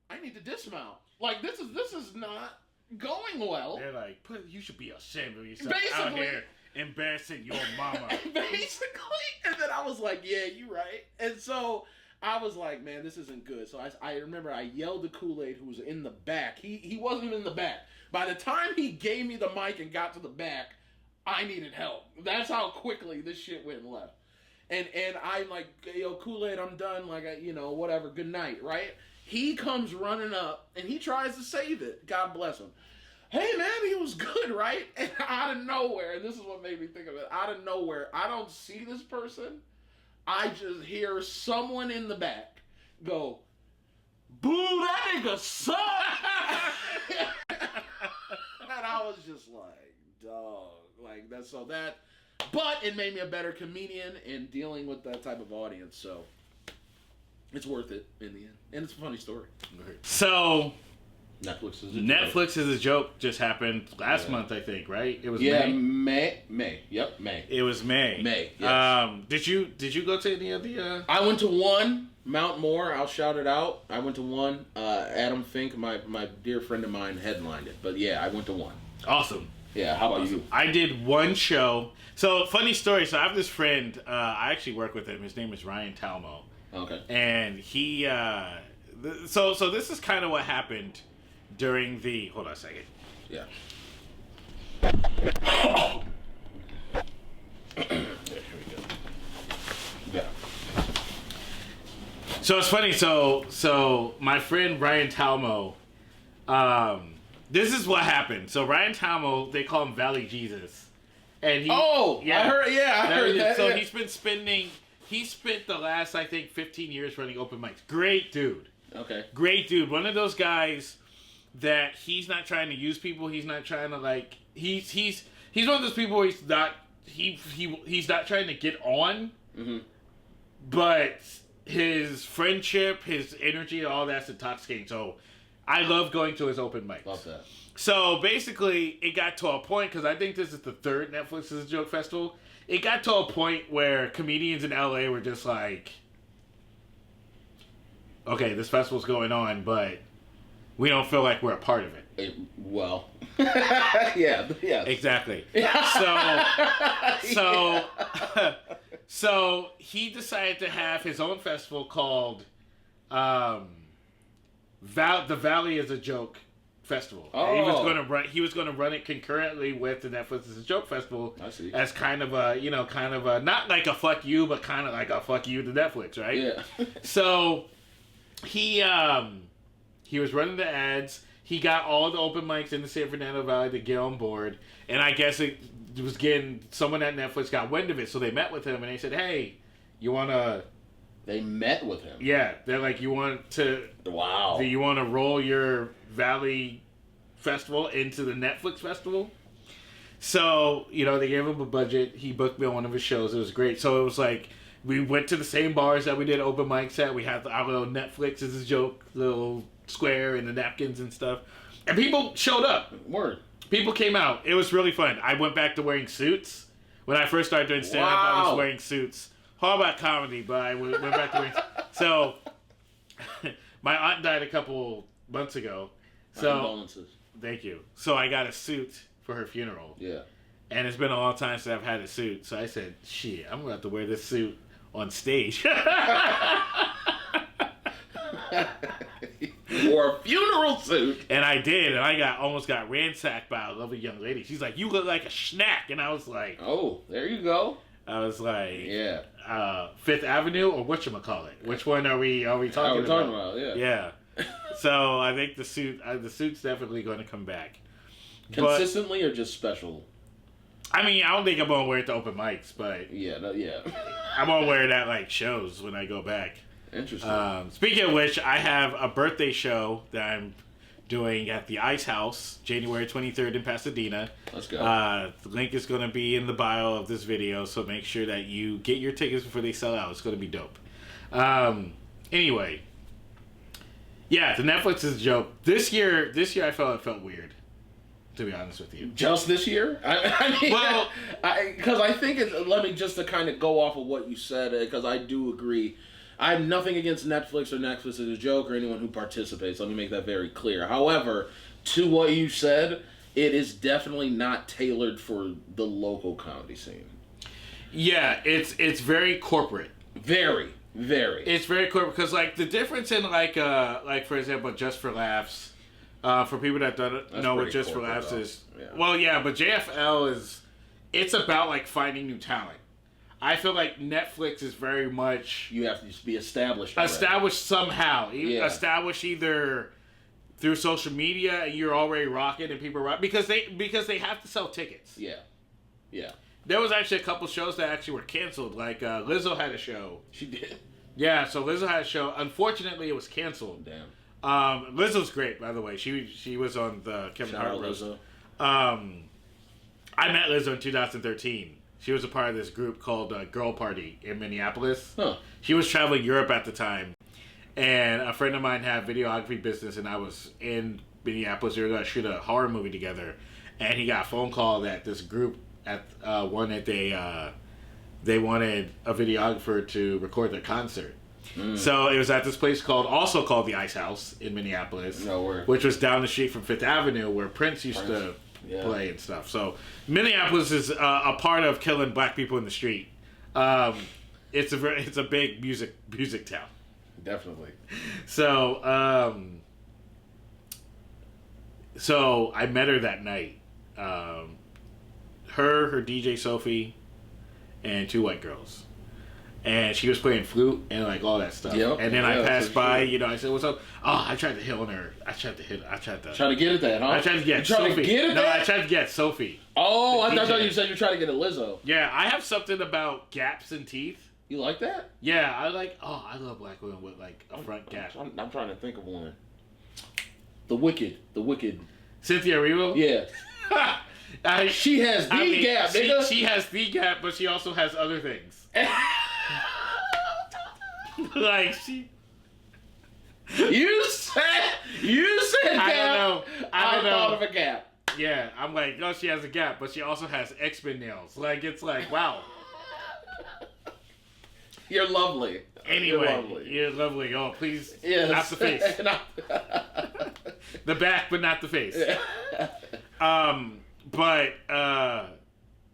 I need to dismount. Like, this is not going well. They're like, you should be ashamed of yourself out here embarrassing your mama. Basically. And then I was like, yeah, you're right. And so I was like, man, this isn't good. So I remember I yelled to Kool-Aid, who was in the back. He wasn't in the back. By the time he gave me the mic and got to the back, I needed help. That's how quickly this shit went left. And I'm like, yo, Kool-Aid, I'm done. Like, whatever. Good night, right? He comes running up, and he tries to save it. God bless him. Hey, man, he was good, right? And out of nowhere, and this is what made me think of it, out of nowhere, I don't see this person. I just hear someone in the back go, boo, that nigga suck! And I was just like, dog. Like, but it made me a better comedian in dealing with that type of audience, so it's worth it in the end. And it's a funny story. So, Netflix is a joke just happened last month, I think, right? It was May. Yep, May. It was May. May. Yes. Did you go to any of the? I went to one. Mount Moore. I'll shout it out. I went to one. Adam Fink, my dear friend of mine, headlined it. But yeah, I went to one. Awesome. Yeah. How about you? I did one show. So funny story. So I have this friend. I actually work with him. His name is Ryan Talmo. Okay. And he. So this is kind of what happened during the. Hold on a second. Yeah. Here we go. Yeah. So it's funny. So my friend Ryan Talmo. This is what happened. So Ryan Talmo, they call him Valley Jesus, and he. Oh, yeah. I heard that. So yeah. He spent the last, I think, 15 years running open mics. Great dude. Okay. Great dude. One of those guys that he's not trying to use people. He's not trying to like. He's one of those people where he's not trying to get on. Mm-hmm. But his friendship, his energy, all that's intoxicating. So I love going to his open mics. Love that. So basically, it got to a point, because I think this is the third Netflix is a Joke Festival. It got to a point where comedians in LA were just like, okay, this festival's going on, but we don't feel like we're a part of it. Well, yeah. Exactly. So he decided to have his own festival called The Valley is a Joke Festival. Oh. He was going to run it concurrently with the Netflix is a Joke Festival. I see. As kind of a not like a fuck you, but kind of like a fuck you to Netflix, right? Yeah. So he was running the ads. He got all the open mics in the San Fernando Valley to get on board, and I guess it was someone at Netflix got wind of it, so they met with him and they said, "Hey, you wanna?" They met with him. Yeah, they're like, "You want to? Wow. Do you want to roll your Valley Festival into the Netflix Festival?" So they gave him a budget. He booked me on one of his shows. It was great. So it was like we went to the same bars that we did open mics at. We had our little Netflix is a joke little square and the napkins and stuff, and people showed up. Word. People came out. It was really fun. I went back to wearing suits. When I first started doing stand-up, I was wearing suits. All about comedy, but I went back to wearing suits. So, my aunt died a couple months ago. So, condolences. Thank you. So, I got a suit for her funeral. Yeah. And it's been a long time since I've had a suit. So, I said, shit, I'm going to have to wear this suit on stage. Or a funeral suit. And I did, and I almost got ransacked by a lovely young lady. She's like, "You look like a schnack," and I was like, "Oh, there you go." I was like, "Yeah, Fifth Avenue or whatchamacallit? Which one are we talking about?" We're talking about, yeah. So I think the suit's definitely going to come back. Consistently or just special? I mean, I don't think I'm gonna wear it to open mics, but yeah. I'm gonna wear it at like shows when I go back. Interesting. Speaking of which, I have a birthday show that I'm doing at the Ice House, January 23rd in Pasadena. Let's go. The link is going to be in the bio of this video, so make sure that you get your tickets before they sell out. It's going to be dope. Anyway, yeah, the Netflix is a joke. This year I felt weird, to be honest with you. Just this year? I mean, well, because I think let me just to kind of go off of what you said, because I do agree. I have nothing against Netflix or Netflix is a joke or anyone who participates. Let me make that very clear. However, to what you said, it is definitely not tailored for the local comedy scene. Yeah, it's very corporate. Very. It's very corporate because like the difference in like for example, Just for Laughs, for people that don't know what Just for Laughs is. Yeah. Well, yeah, but JFL it's about like finding new talent. I feel like Netflix is very much... You have to be established. Established somehow. Yeah. Established either through social media and you're already rocking and people rock because they have to sell tickets. Yeah. There was actually a couple shows that actually were canceled. Like Lizzo had a show. She did? Yeah, so Lizzo had a show. Unfortunately, it was canceled. Damn. Lizzo's great, by the way. She was on the Kevin Hart Roast. Lizzo. I met Lizzo in 2013. She was a part of this group called Girl Party in Minneapolis. Huh. She was traveling Europe at the time. And a friend of mine had videography business, and I was in Minneapolis. We were going to shoot a horror movie together. And he got a phone call that this group wanted they wanted a videographer to record their concert. So it was at this place also called the Ice House in Minneapolis. No word. Which was down the street from Fifth Avenue where Prince used to play and stuff. So Minneapolis is a part of killing black people in the street. It's a big music town. Definitely. So I met her that night. Her DJ Sophie, and two white girls. And she was playing flute and like all that stuff. Yep. And then I passed by, I said, "What's up?" Oh, I tried to hit on her. I tried to get at that, huh? I tried to get Sophie. I tried to get Sophie. Oh, I thought you said you tried to get a Lizzo. Yeah, I have something about gaps in teeth. You like that? Yeah, I love black women with like a front gap. I'm trying to think of one. The Wicked. Cynthia Erivo? Yeah. She has the gap, nigga. She has the gap, but she also has other things. Like she. You said gap. I don't know. I thought of a gap. Yeah, I'm like, oh, she has a gap, but she also has X-Men nails. Like it's like, wow. You're lovely. Anyway, you're lovely. Oh, please, not the face. The back, but not the face.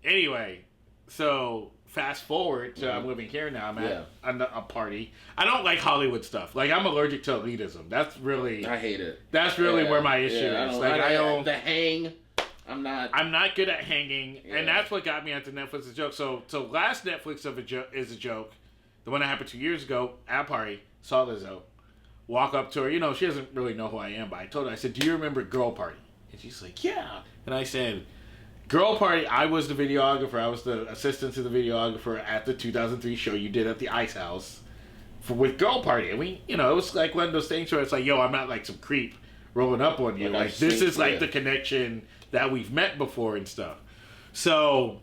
Anyway, so fast forward to I'm living here now. I'm at a party. I don't like Hollywood stuff. Like, I'm allergic to elitism. That's really... I hate it. That's really where my issue is. I don't... The hang... I'm not good at hanging, and that's what got me into Netflix's joke. So last Netflix is a joke. The one that happened 2 years ago at a party, saw Lizzo, walk up to her. You know, she doesn't really know who I am, but I told her, I said, do you remember Girl Party? And she's like, yeah. And I said, Girl Party, I was the videographer. I was the assistant to the videographer at the 2003 show you did at the Ice House with Girl Party. And we, you know, it was like one of those things where it's like, yo, I'm not like some creep rolling up on you. Like this is like the connection that we've met before and stuff. So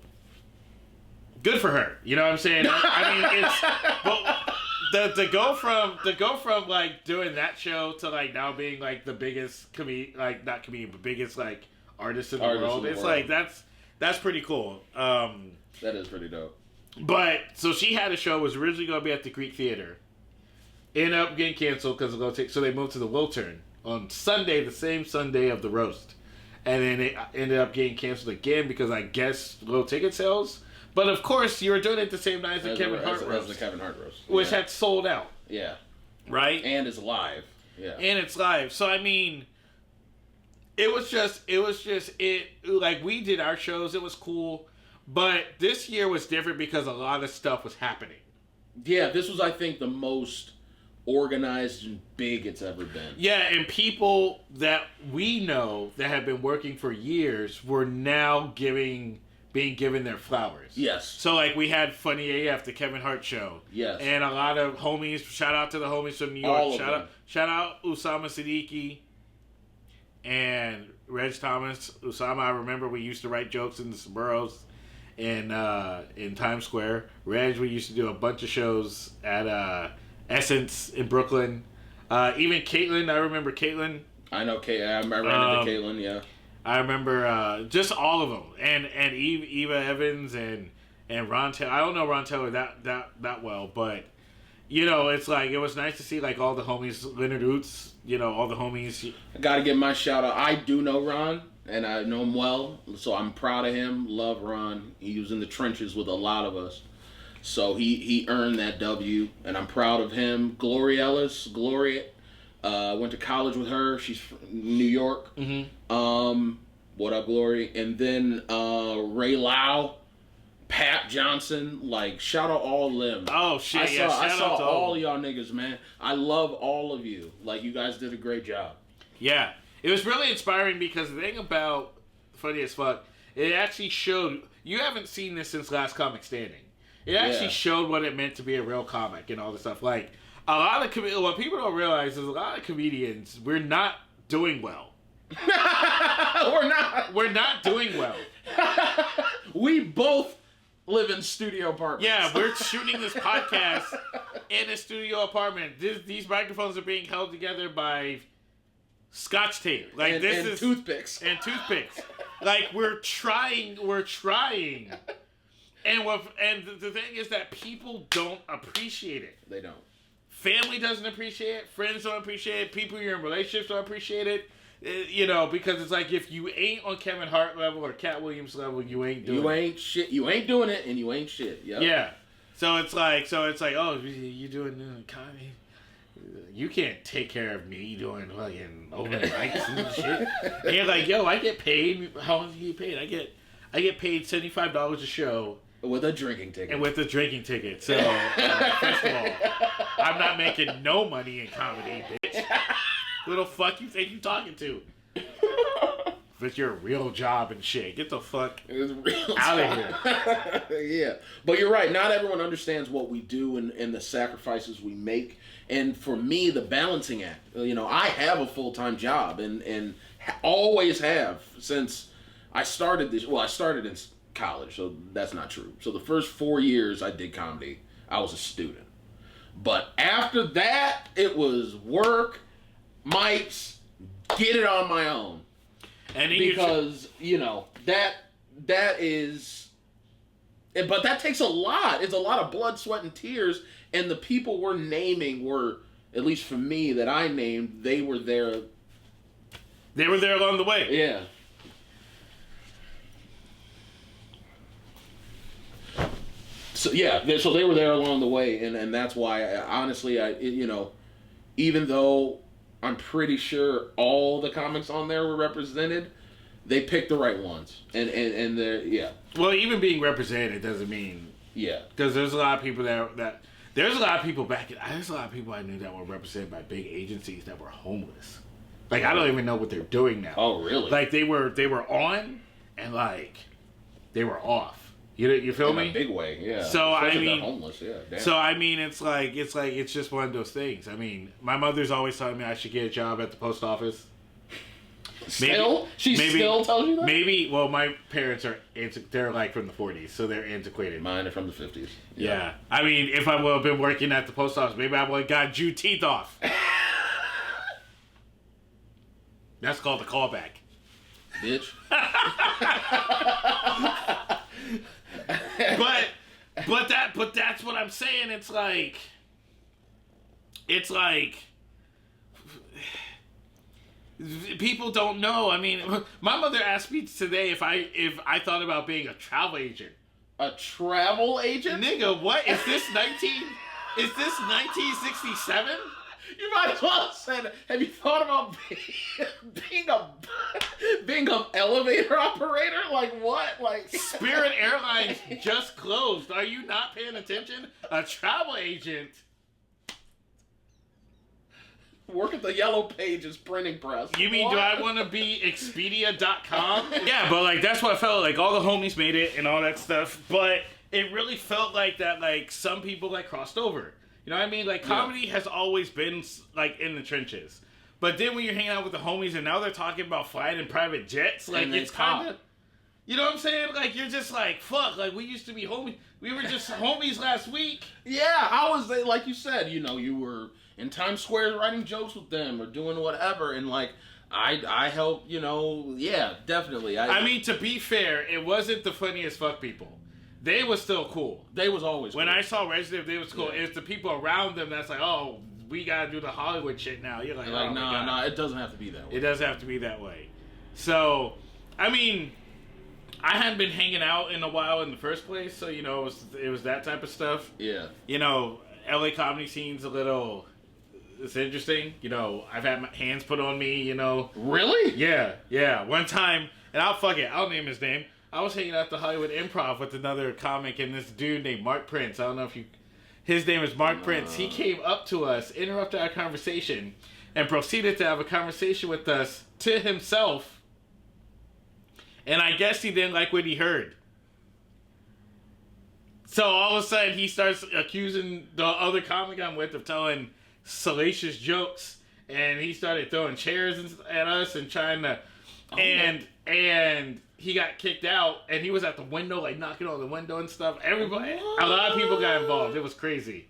good for her. You know what I'm saying? I mean, it's to go from like doing that show to like now being like the biggest biggest like artist in the world. It's like that's pretty cool. That is pretty dope. But so she had a show, was originally going to be at the Greek Theater, ended up getting canceled because of low tickets. So they moved to the Wiltern on Sunday, the same Sunday of the roast. And then it ended up getting canceled again because I guess low ticket sales. But of course, you were doing it the same night as the Kevin Hart Roast. The Kevin Hart Roast. Which had sold out. Yeah. Right? And it's live. Yeah. And it's live. So, I mean, it was just, like, we did our shows. It was cool. But this year was different because a lot of stuff was happening. Yeah, this was, I think, the most organized and big it's ever been. Yeah, and people that we know that have been working for years were now being given their flowers. Yes. So like we had Funny AF, the Kevin Hart show. Yes. And a lot of homies, shout out to the homies from New York. Shout out Usama Siddiqui and Reg Thomas. Usama, I remember we used to write jokes in the suburbs in Times Square. Reg, we used to do a bunch of shows at Essence in Brooklyn. Even Caitlin, I remember Caitlin. I know Caitlin. I ran into Caitlin, yeah. I remember just all of them. And Eva Evans and Ron Taylor. I don't know Ron Taylor that well, but you know, it's like it was nice to see like all the homies, Leonard Oots, you know, all the homies. I gotta give my shout out. I do know Ron, and I know him well, so I'm proud of him. Love Ron. He was in the trenches with a lot of us. So he earned that W, and I'm proud of him. Gloria Ellis, went to college with her. She's from New York. Mm-hmm. What up, Glory? And then Ray Lau, Pat Johnson. Like, shout out all of them. Oh shit! I saw all of y'all niggas, man. I love all of you. Like, you guys did a great job. Yeah, it was really inspiring because the thing about Funny as Fuck, it actually showed. You haven't seen this since Last Comic Standing. It actually showed what it meant to be a real comic and all this stuff. Like, a lot of what people don't realize is a lot of comedians, we're not doing well. We're not doing well. We both live in studio apartments. Yeah, we're shooting this podcast in a studio apartment. These microphones are being held together by Scotch tape. Like and toothpicks. And toothpicks. Like, we're trying. And the thing is that people don't appreciate it. They don't. Family doesn't appreciate it. Friends don't appreciate it. People you're in relationships don't appreciate it. You know, because it's like if you ain't on Kevin Hart level or Cat Williams level, you ain't doing it. You ain't shit. You ain't doing it, and you ain't shit. Yep. Yeah. So it's like, oh, you doing comedy? You can't take care of me doing fucking open mics and shit. And you're like, yo, I get paid. How much do you get paid? I get paid $75 a show. With a drinking ticket. And with a drinking ticket. So, first of all, I'm not making no money in comedy, bitch. Who the fuck you think you talking to? If it's your real job and shit, get the fuck out of here. Yeah. But you're right. Not everyone understands what we do and the sacrifices we make. And for me, the balancing act. You know, I have a full-time job and always have since I started this. Well, I started in college, so that's not true. So the first 4 years I did comedy, I was a student. But after that, it was work, mics, get it on my own. And because, you know, that is... But that takes a lot. It's a lot of blood, sweat, and tears. And the people we're naming were, at least for me, that I named, they were there They were there along the way. Yeah. So so they were there along the way, and that's why, honestly, even though I'm pretty sure all the comics on there were represented, they picked the right ones, and they're Well, even being represented doesn't mean because there's a lot of people that there's a lot of people there's a lot of people I knew that were represented by big agencies that were homeless. Like I don't even know what they're doing now. Oh, really? Like they were on and like they were off. You feel me? In a big way, yeah. So especially I mean, they're homeless, yeah. Damn. So I mean, it's just one of those things. I mean, my mother's always telling me I should get a job at the post office. Still, she still tells you that. Maybe. Well, my parents they're like from the 40s, so they're antiquated. Mine are from the 50s. Yeah. I mean, if I would have been working at the post office, maybe I would have got Juneteenth off. That's called a callback. Bitch. but that's what I'm saying. It's like people don't know. I mean, my mother asked me today if I thought about being a travel agent. A travel agent? Nigga, what is this 1967? You might as well have said, have you thought about being an elevator operator? Like what? Like Spirit Airlines just closed. Are you not paying attention? A travel agent. Work at the Yellow Pages printing press. You mean, do I want to be Expedia.com? Yeah, but like that's what I felt like. All the homies made it and all that stuff, but it really felt like that. Like some people like crossed over. You know what I mean? Like comedy has always been like in the trenches, but then when you're hanging out with the homies and now they're talking about flying in private jets, like it's kind of, you know what I'm saying? Like you're just like fuck. Like we used to be homies. We were just homies last week. Yeah, I was like you said. You were in Times Square writing jokes with them or doing whatever, and like I helped. Yeah, definitely. I mean, to be fair, it wasn't the funniest fuck people. They was still cool. They was always when cool. I saw Resident, they was cool. Yeah. It's the people around them that's like, oh, we gotta do the Hollywood shit now. You're like, oh, nah, it doesn't have to be that way. It doesn't have to be that way. So, I mean, I hadn't been hanging out in a while in the first place, so it was that type of stuff. Yeah. LA comedy scene's it's interesting. I've had my hands put on me. Really? Yeah. One time, and I'll name his name. I was hanging out at the Hollywood Improv with another comic and this dude named Mark Prince. I don't know if his name is Mark Prince. He came up to us, interrupted our conversation, and proceeded to have a conversation with us to himself. And I guess he didn't like what he heard. So all of a sudden he starts accusing the other comic I'm with of telling salacious jokes, and he started throwing chairs at us and trying to, and he got kicked out, and he was at the window, like knocking on the window and stuff. Everybody, a lot of people got involved. It was crazy.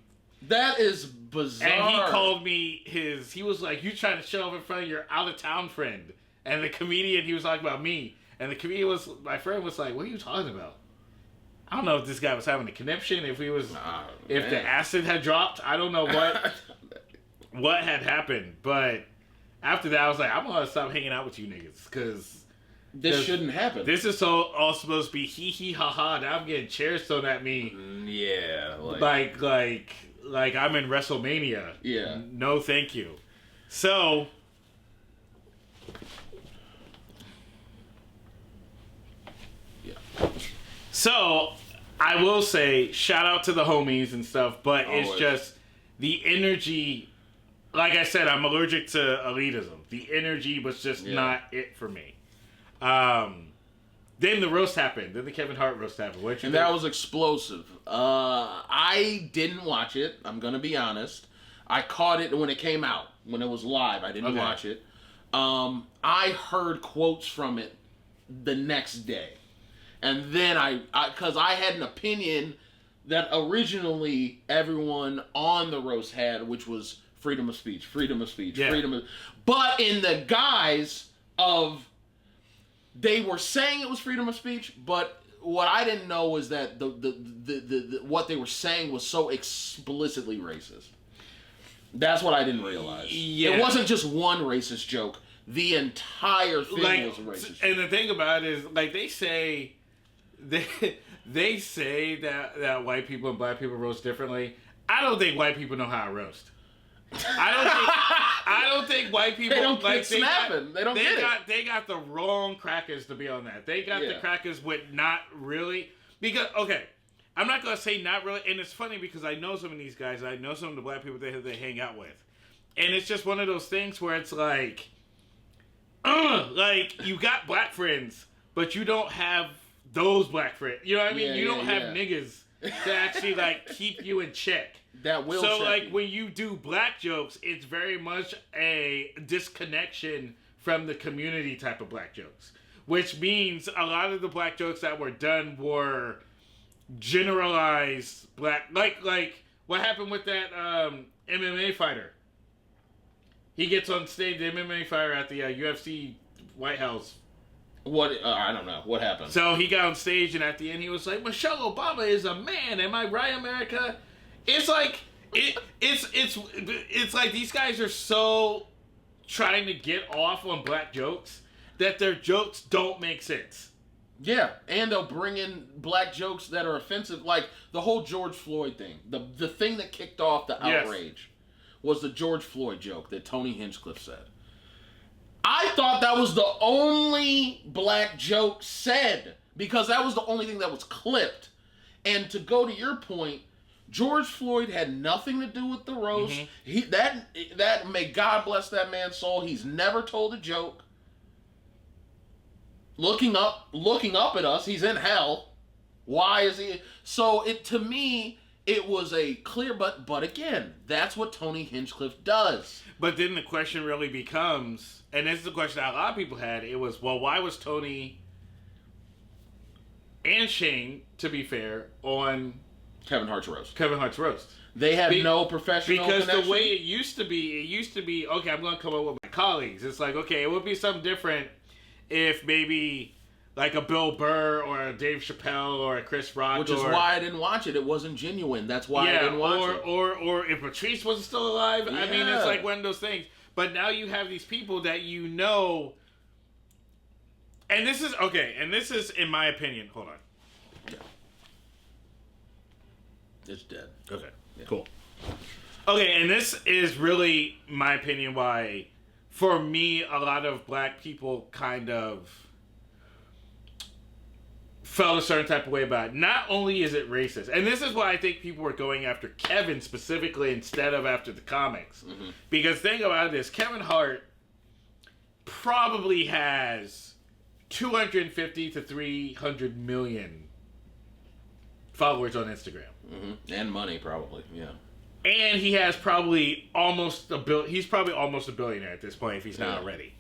That is bizarre. And he called me he was like, you trying to show up in front of your out of town friend. And the comedian, he was talking about me. And the comedian my friend was like, what are you talking about? I don't know if this guy was having a conniption, if the acid had dropped. I don't know what had happened. But after that, I was like, I'm going to stop hanging out with you niggas, because this shouldn't happen. This is all supposed to be hee hee ha ha. Now I'm getting chairs thrown at me. Yeah, like I'm in WrestleMania. Yeah. No, thank you. So, I will say shout out to the homies and stuff, but it's just the energy. Like I said, I'm allergic to elitism. The energy was just not it for me. Then the roast happened. Then the Kevin Hart roast happened. That was explosive. I didn't watch it. I'm gonna be honest. I caught it when it came out, when it was live. I didn't watch it. I heard quotes from it the next day, and then because I had an opinion that originally everyone on the roast had, which was freedom of speech, but in the guise of, they were saying it was freedom of speech, but what I didn't know was that the what they were saying was so explicitly racist. That's what I didn't realize. Yeah. It wasn't just one racist joke. the entire thing like, was a racist. And the thing about it is, like, they say that white people and black people roast differently. I don't think white people know how to roast. I don't think white people they don't like get snapping. They don't get it. They got the wrong crackers to be on that. They got the crackers with not really, because okay, I'm not gonna say not really, and it's funny because I know some of these guys. I know some of the black people they hang out with, and it's just one of those things where it's like you got black friends, but you don't have those black friends. You know what I mean? You don't have niggas to actually like keep you in check. That will so check like you. when you do black jokes, it's very much a disconnection from the community type of black jokes, which means a lot of the black jokes that were done were generalized black, like what happened with that MMA fighter. He gets on stage, the MMA fighter at the UFC White House. What I don't know what happened. So he got on stage, and at the end he was like, "Michelle Obama is a man. Am I right, America?" It's like it's like these guys are so trying to get off on black jokes that their jokes don't make sense. Yeah, and they'll bring in black jokes that are offensive, like the whole George Floyd thing. The thing that kicked off the outrage was the George Floyd joke that Tony Hinchcliffe said. I thought that was the only black joke said because that was the only thing that was clipped. And to go to your point, George Floyd had nothing to do with the roast. Mm-hmm. That may God bless that man's soul. He's never told a joke. Looking up at us, he's in hell. Why is he? So to me, it was a clear but again, that's what Tony Hinchcliffe does. But then the question really becomes, and this is the question that a lot of people had, it was, well, why was Tony and Shane, to be fair, on Kevin Hart's Roast? They had no professional connection. The way it used to be, okay, I'm going to come up with my colleagues. It's like, okay, it would be something different if maybe like a Bill Burr or a Dave Chappelle or a Chris Rock. Which is why I didn't watch it. It wasn't genuine. That's why I didn't watch it. Or if Patrice wasn't still alive. Yeah. I mean, it's like one of those things. But now you have these people that you know. And this is in my opinion. Hold on. Yeah. It's dead. Okay. Yeah. Cool. Okay, and this is really my opinion why, for me, a lot of black people kind of felt a certain type of way about it. Not only is it racist, and this is why I think people were going after Kevin specifically instead of after the comics. Mm-hmm. Because think about this, Kevin Hart probably has 250 to 300 million followers on Instagram. Mm-hmm. And money, probably, yeah. And he has probably almost he's probably almost a billionaire at this point if he's not already.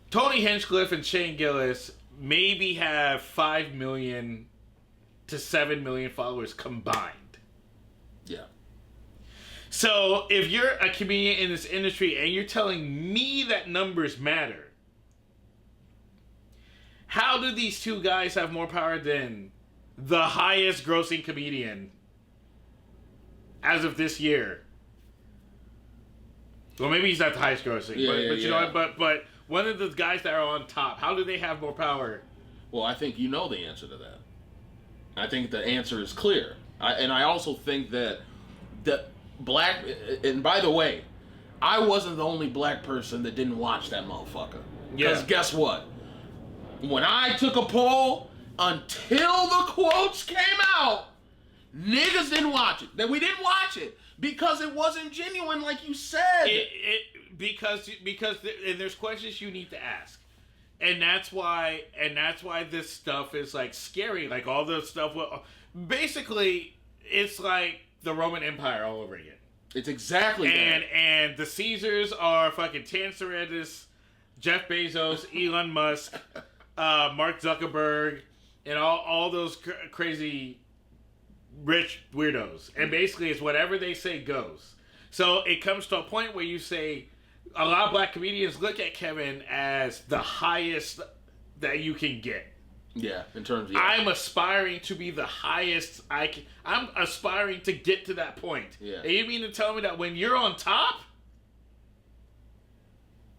Tony Hinchcliffe and Shane Gillis maybe have 5 million to 7 million followers combined. Yeah. So if you're a comedian in this industry and you're telling me that numbers matter, how do these two guys have more power than the highest grossing comedian as of this year? Well, maybe he's not the highest grossing, but you know what? But one of the guys that are on top, how do they have more power? Well, I think you know the answer to that. I think the answer is clear. I also think that black, and by the way, I wasn't the only black person that didn't watch that motherfucker. Because guess what? When I took a poll, until the quotes came out, niggas didn't watch it. That we didn't watch it because it wasn't genuine, like you said. Because there's questions you need to ask, and that's why this stuff is like scary. Like all this stuff. Basically, it's like the Roman Empire all over again. It's exactly that. And the Caesars are fucking Tanceretis, Jeff Bezos, Elon Musk, Mark Zuckerberg, and all those crazy rich weirdos. And basically it's whatever they say goes. So it comes to a point where you say, a lot of black comedians look at Kevin as the highest that you can get. Yeah, in terms of... I'm aspiring to be the highest I can. I'm aspiring to get to that point. Yeah. And you mean to tell me that when you're on top,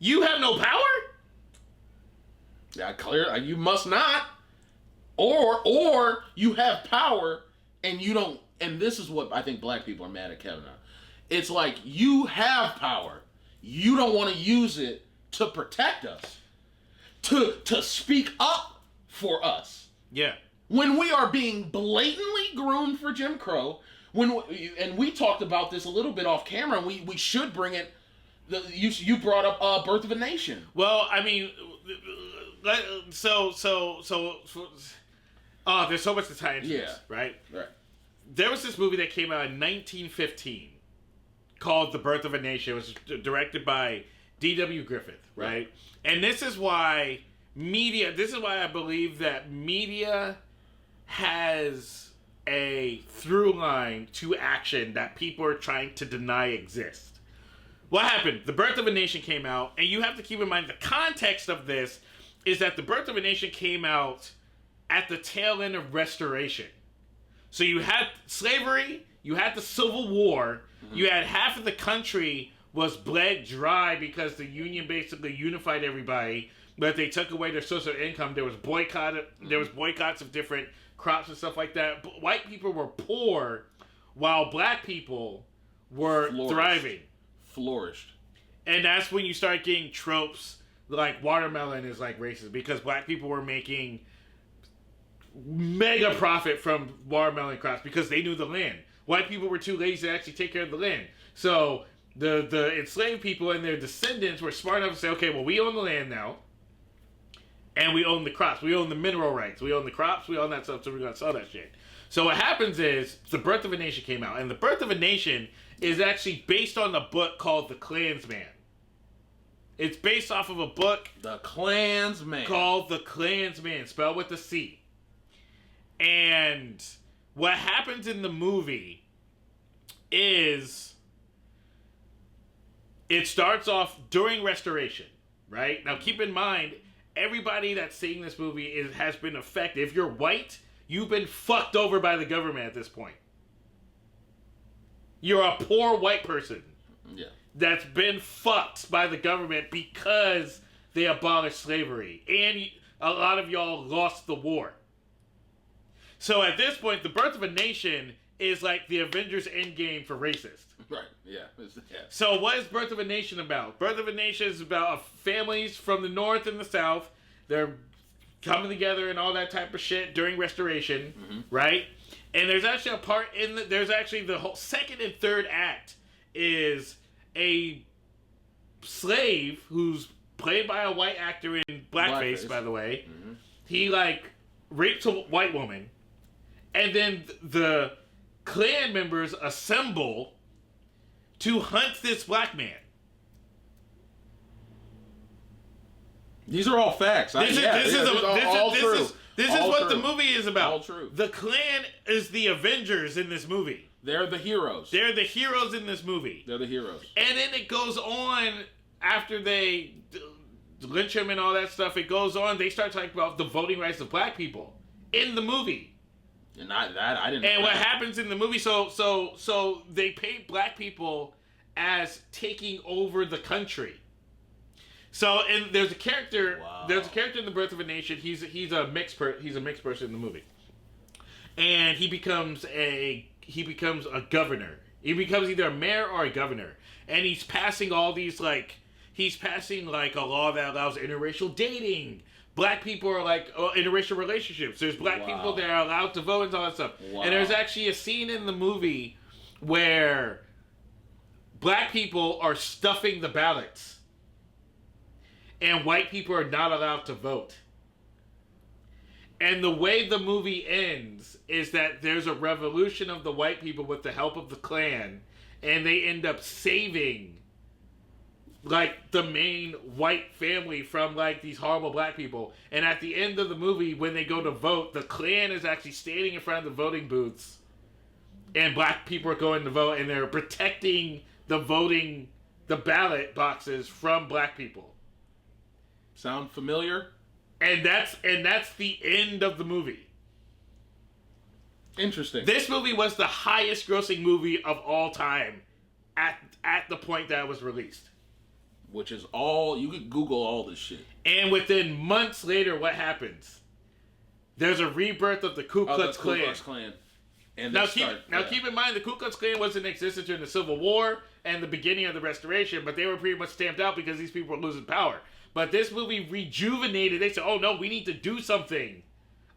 You have no power? Yeah, clear. You must not. Or you have power and you don't. And this is what I think black people are mad at Kevin on. It's like you have power. You don't want to use it to protect us. To speak up for us. Yeah. When we are being blatantly groomed for Jim Crow, and we talked about this a little bit off camera, and we should bring it. You brought up Birth of a Nation. Well, I mean, there's so much to tie into this, right? Right. There was this movie that came out in 1915 called The Birth of a Nation. It was directed by D.W. Griffith, right? And this is why I believe that media has a through line to action that people are trying to deny exists. What happened? The Birth of a Nation came out, and you have to keep in mind the context of this is that The Birth of a Nation came out at the tail end of Restoration. So you had slavery, you had the Civil War, you had half of the country was bled dry because the Union basically unified everybody, but they took away their source of income. There was boycotts of different crops and stuff like that. But white people were poor while black people were thriving. Flourished. And that's when you start getting tropes like watermelon is like racist because black people were making mega profit from watermelon crops because they knew the land. White people were too lazy to actually take care of the land. So the enslaved people and their descendants were smart enough to say, okay, well, we own the land now. And we own the crops. We own the mineral rights. We own the crops. We own that stuff, so we're going to sell that shit. So what happens is, The Birth of a Nation came out. And The Birth of a Nation is actually based on a book called The Klansman. It's based off of a book... The Klansman. Called The Klansman, spelled with a C. And what happens in the movie is... It starts off during Restoration, right? Now keep in mind... Everybody that's seeing this movie has been affected. If you're white, you've been fucked over by the government at this point. You're a poor white person that's been fucked by the government because they abolished slavery. And a lot of y'all lost the war. So at this point, The Birth of a Nation is like the Avengers Endgame for racist. Right, yeah. So what is Birth of a Nation about? Birth of a Nation is about families from the North and the South. They're coming together and all that type of shit during Restoration, right? And there's actually a part there's actually the whole second and third act is a slave who's played by a white actor in blackface, by the way. He rapes a white woman, and then the Klan members assemble to hunt this black man. These are all facts. This is what the movie is about. All true. The Klan is the Avengers in this movie. They're the heroes. They're the heroes in this movie. They're the heroes. And then it goes on after they lynch him and all that stuff. It goes on. They start talking about the voting rights of black people in the movie. And I didn't know. And what happens in the movie? So they paint black people as taking over the country. So and there's a character. Wow. There's a character in The Birth of a Nation. He's a mixed person in the movie, and he becomes a governor. He becomes either a mayor or a governor, and he's passing all these a law that allows interracial dating. Black people are interracial relationships. There's black people that are allowed to vote and all that stuff. Wow. And there's actually a scene in the movie where black people are stuffing the ballots. And white people are not allowed to vote. And the way the movie ends is that there's a revolution of the white people with the help of the Klan. And they end up saving the main white family from these horrible black people. And at the end of the movie, when they go to vote, the Klan is actually standing in front of the voting booths, and black people are going to vote, and they're protecting the ballot boxes from black people. Sound familiar? And that's the end of the movie. Interesting. This movie was the highest grossing movie of all time at the point that it was released. which is all you could Google all this shit. And within months later, what happens? There's a rebirth of the Ku Klux Klan. Ku Klux Klan. And keep in mind the Ku Klux Klan wasn't in existence during the Civil War and the beginning of the Restoration, but they were pretty much stamped out because these people were losing power. But this movie rejuvenated. They said, "Oh no, we need to do something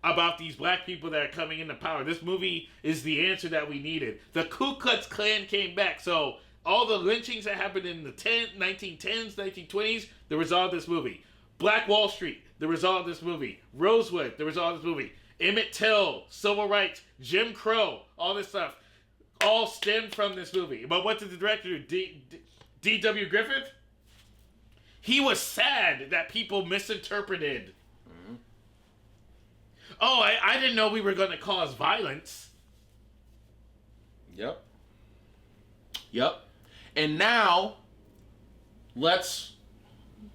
about these black people that are coming into power." This movie is the answer that we needed. The Ku Klux Klan came back. So all the lynchings that happened in the 1910s, 1920s, the result of this movie. Black Wall Street, the result of this movie. Rosewood, the result of this movie. Emmett Till, civil rights, Jim Crow, all this stuff, all stemmed from this movie. But what did the director do? D.W. Griffith? He was sad that people misinterpreted. Mm-hmm. Oh, I didn't know we were going to cause violence. Yep. And now, let's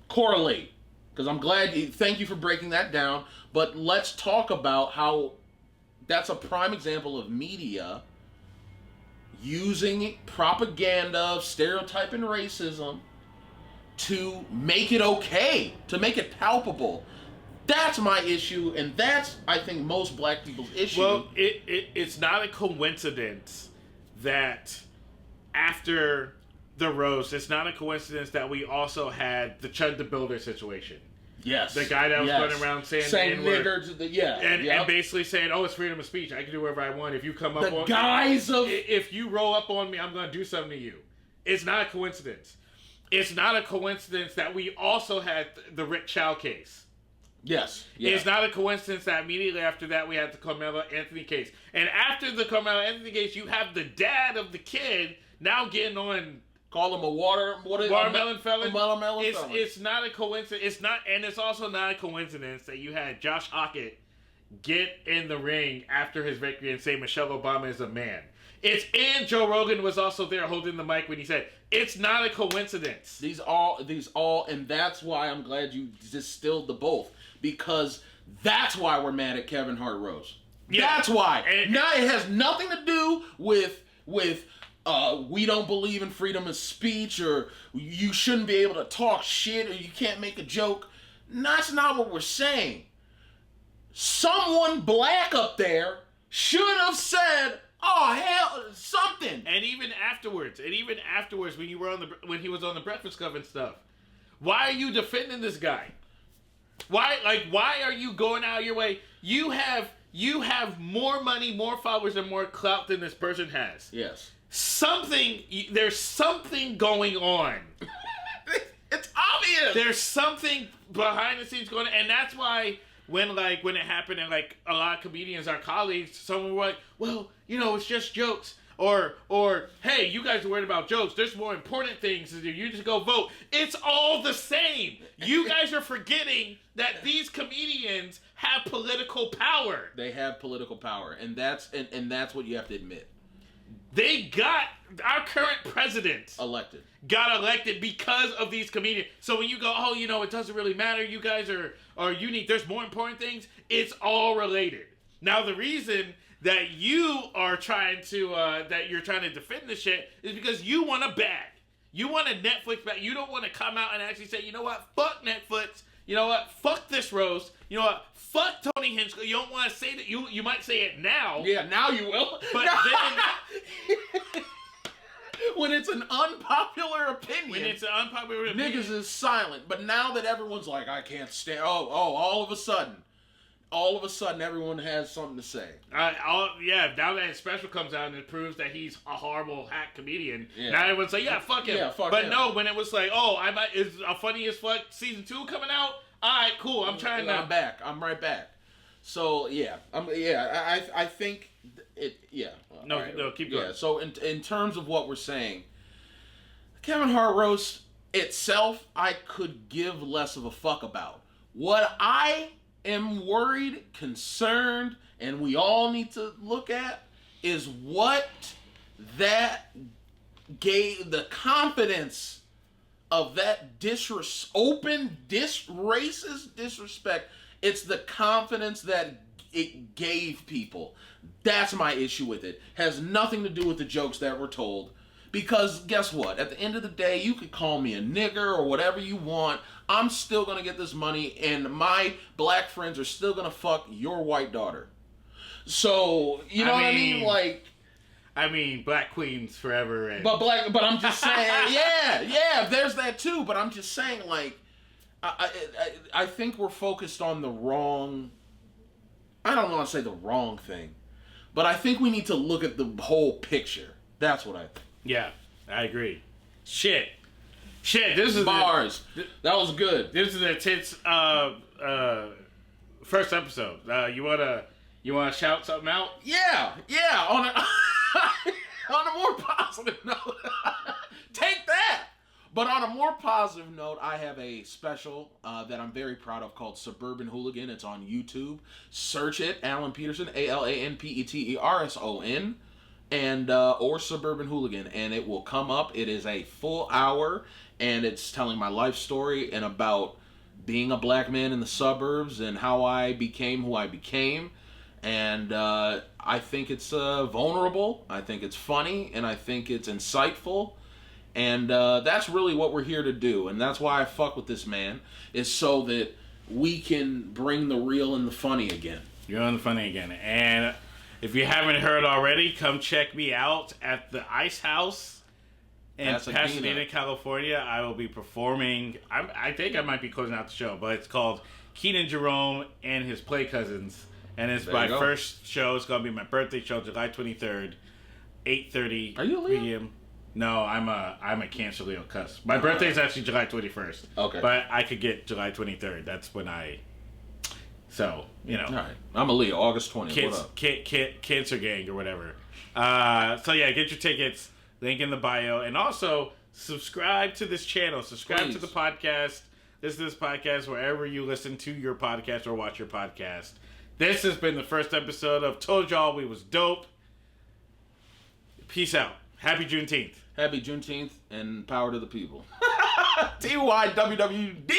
correlate. Because I'm glad, thank you for breaking that down. But let's talk about how that's a prime example of media using propaganda, stereotype, and racism to make it okay, to make it palpable. That's my issue, and that's, I think, most black people's issue. Well, it's not a coincidence that after the roast, it's not a coincidence that we also had the Chud the Builder situation. Yes. The guy that was going around saying nigger to the and basically saying, "Oh, it's freedom of speech. I can do whatever I want. If you come up on if you roll up on me, I'm going to do something to you." It's not a coincidence. It's not a coincidence that we also had the Rick Chow case. Yes. Yeah. It's not a coincidence that immediately after that we had the Carmelo Anthony case. And after the Carmelo Anthony case, you have the dad of the kid now getting on. Call him a watermelon felon. Felon. It's not a coincidence. It's also not a coincidence that you had Josh Hockett get in the ring after his victory and say Michelle Obama is a man. And Joe Rogan was also there holding the mic when he said, "It's not a coincidence." These all, and that's why I'm glad you distilled the both, because that's why we're mad at Kevin Hart Roast. Yeah. That's why. Now it has nothing to do with we don't believe in freedom of speech, or you shouldn't be able to talk shit, or you can't make a joke. That's not what we're saying. Someone black up there should have said, "Oh hell, something." And even afterwards, when you were when he was on the Breakfast Club and stuff, why are you defending this guy? Why are you going out of your way? You have more money, more followers, and more clout than this person has. Yes. There's something going on. It's obvious. There's something behind the scenes going on, and that's why when it happened, and like a lot of comedians, our colleagues, someone were like, "Well, it's just jokes," or "Hey, you guys are worried about jokes. There's more important things to do. You just go vote." It's all the same. You guys are forgetting that these comedians have political power. They have political power, and that's what you have to admit. They got our current president elected because of these comedians. So when you go, "Oh, it doesn't really matter. You guys are unique. There's more important things." It's all related. Now, the reason that you are trying to defend this shit is because you want a bag. You want a Netflix bag. You don't want to come out and actually say, "You know what? Fuck Netflix. You know what? Fuck this roast. You know what? Fuck Tony Hinchcliffe." You don't want to say that. You might say it now. Yeah, now you will. But then when it's an unpopular opinion. Niggas is silent. But now that everyone's like, "I can't stand," all of a sudden everyone has something to say. Now that his special comes out and it proves that he's a horrible hack comedian, now everyone's like, "Yeah, fuck him." Yeah, fuck but him. No, when it was like, is a Funny as Fuck season 2 coming out? Alright, cool. I'm back. I'm right back. So I think it. Yeah. No, keep going. Yeah. So in terms of what we're saying, Kevin Hart Roast itself, I could give less of a fuck about. What I am worried, concerned, and we all need to look at is what that gave the confidence of that open racist disrespect. It's the confidence that it gave people. That's my issue with it. Has nothing to do with the jokes that were told, Because guess what? At the end of the day, you could call me a nigger or whatever you want. I'm still going to get this money, and my black friends are still going to fuck your white daughter. So, you know what I mean? Like... I mean, black queens forever. And... But I'm just saying, yeah, there's that too. But I'm just saying, like, I think we're focused on the wrong... I don't want to say the wrong thing. But I think we need to look at the whole picture. That's what I think. Yeah, I agree. Shit, this is bars. That was good. This is the tits first episode. You wanna shout something out? Yeah. On a more positive note, take that. But on a more positive note, I have a special that I'm very proud of called Suburban Hooligan. It's on YouTube. Search it, Alan Peterson, AlanPeterson, and or Suburban Hooligan, and it will come up. It is a full hour, and it's telling my life story and about being a black man in the suburbs and how I became who I became. And I think it's vulnerable. I think it's funny, and I think it's insightful. And that's really what we're here to do. And that's why I fuck with this man, is so that we can bring the real and the funny again. Real and the funny again. And if you haven't heard already, come check me out at the Ice House in Pasadena, California. I will be performing. I think I might be closing out the show, but it's called Kenan Jerome and His Play Cousins. And it's my first show. It's going to be my birthday show, July 23rd, 8:30 Are you a Leo? p.m. No, I'm a Cancer Leo cuss. My birthday is actually July 21st. Okay. But I could get July 23rd. That's when So, you know. All right. I'm a Leo, August 20th. What up? Cancer Gang or whatever. So, yeah, get your tickets. Link in the bio. And also, subscribe to this channel. Subscribe to the podcast. This podcast wherever you listen to your podcast or watch your podcast. This has been the first episode of Told Y'all We Was Dope. Peace out. Happy Juneteenth. Happy Juneteenth and power to the people. TYWWD.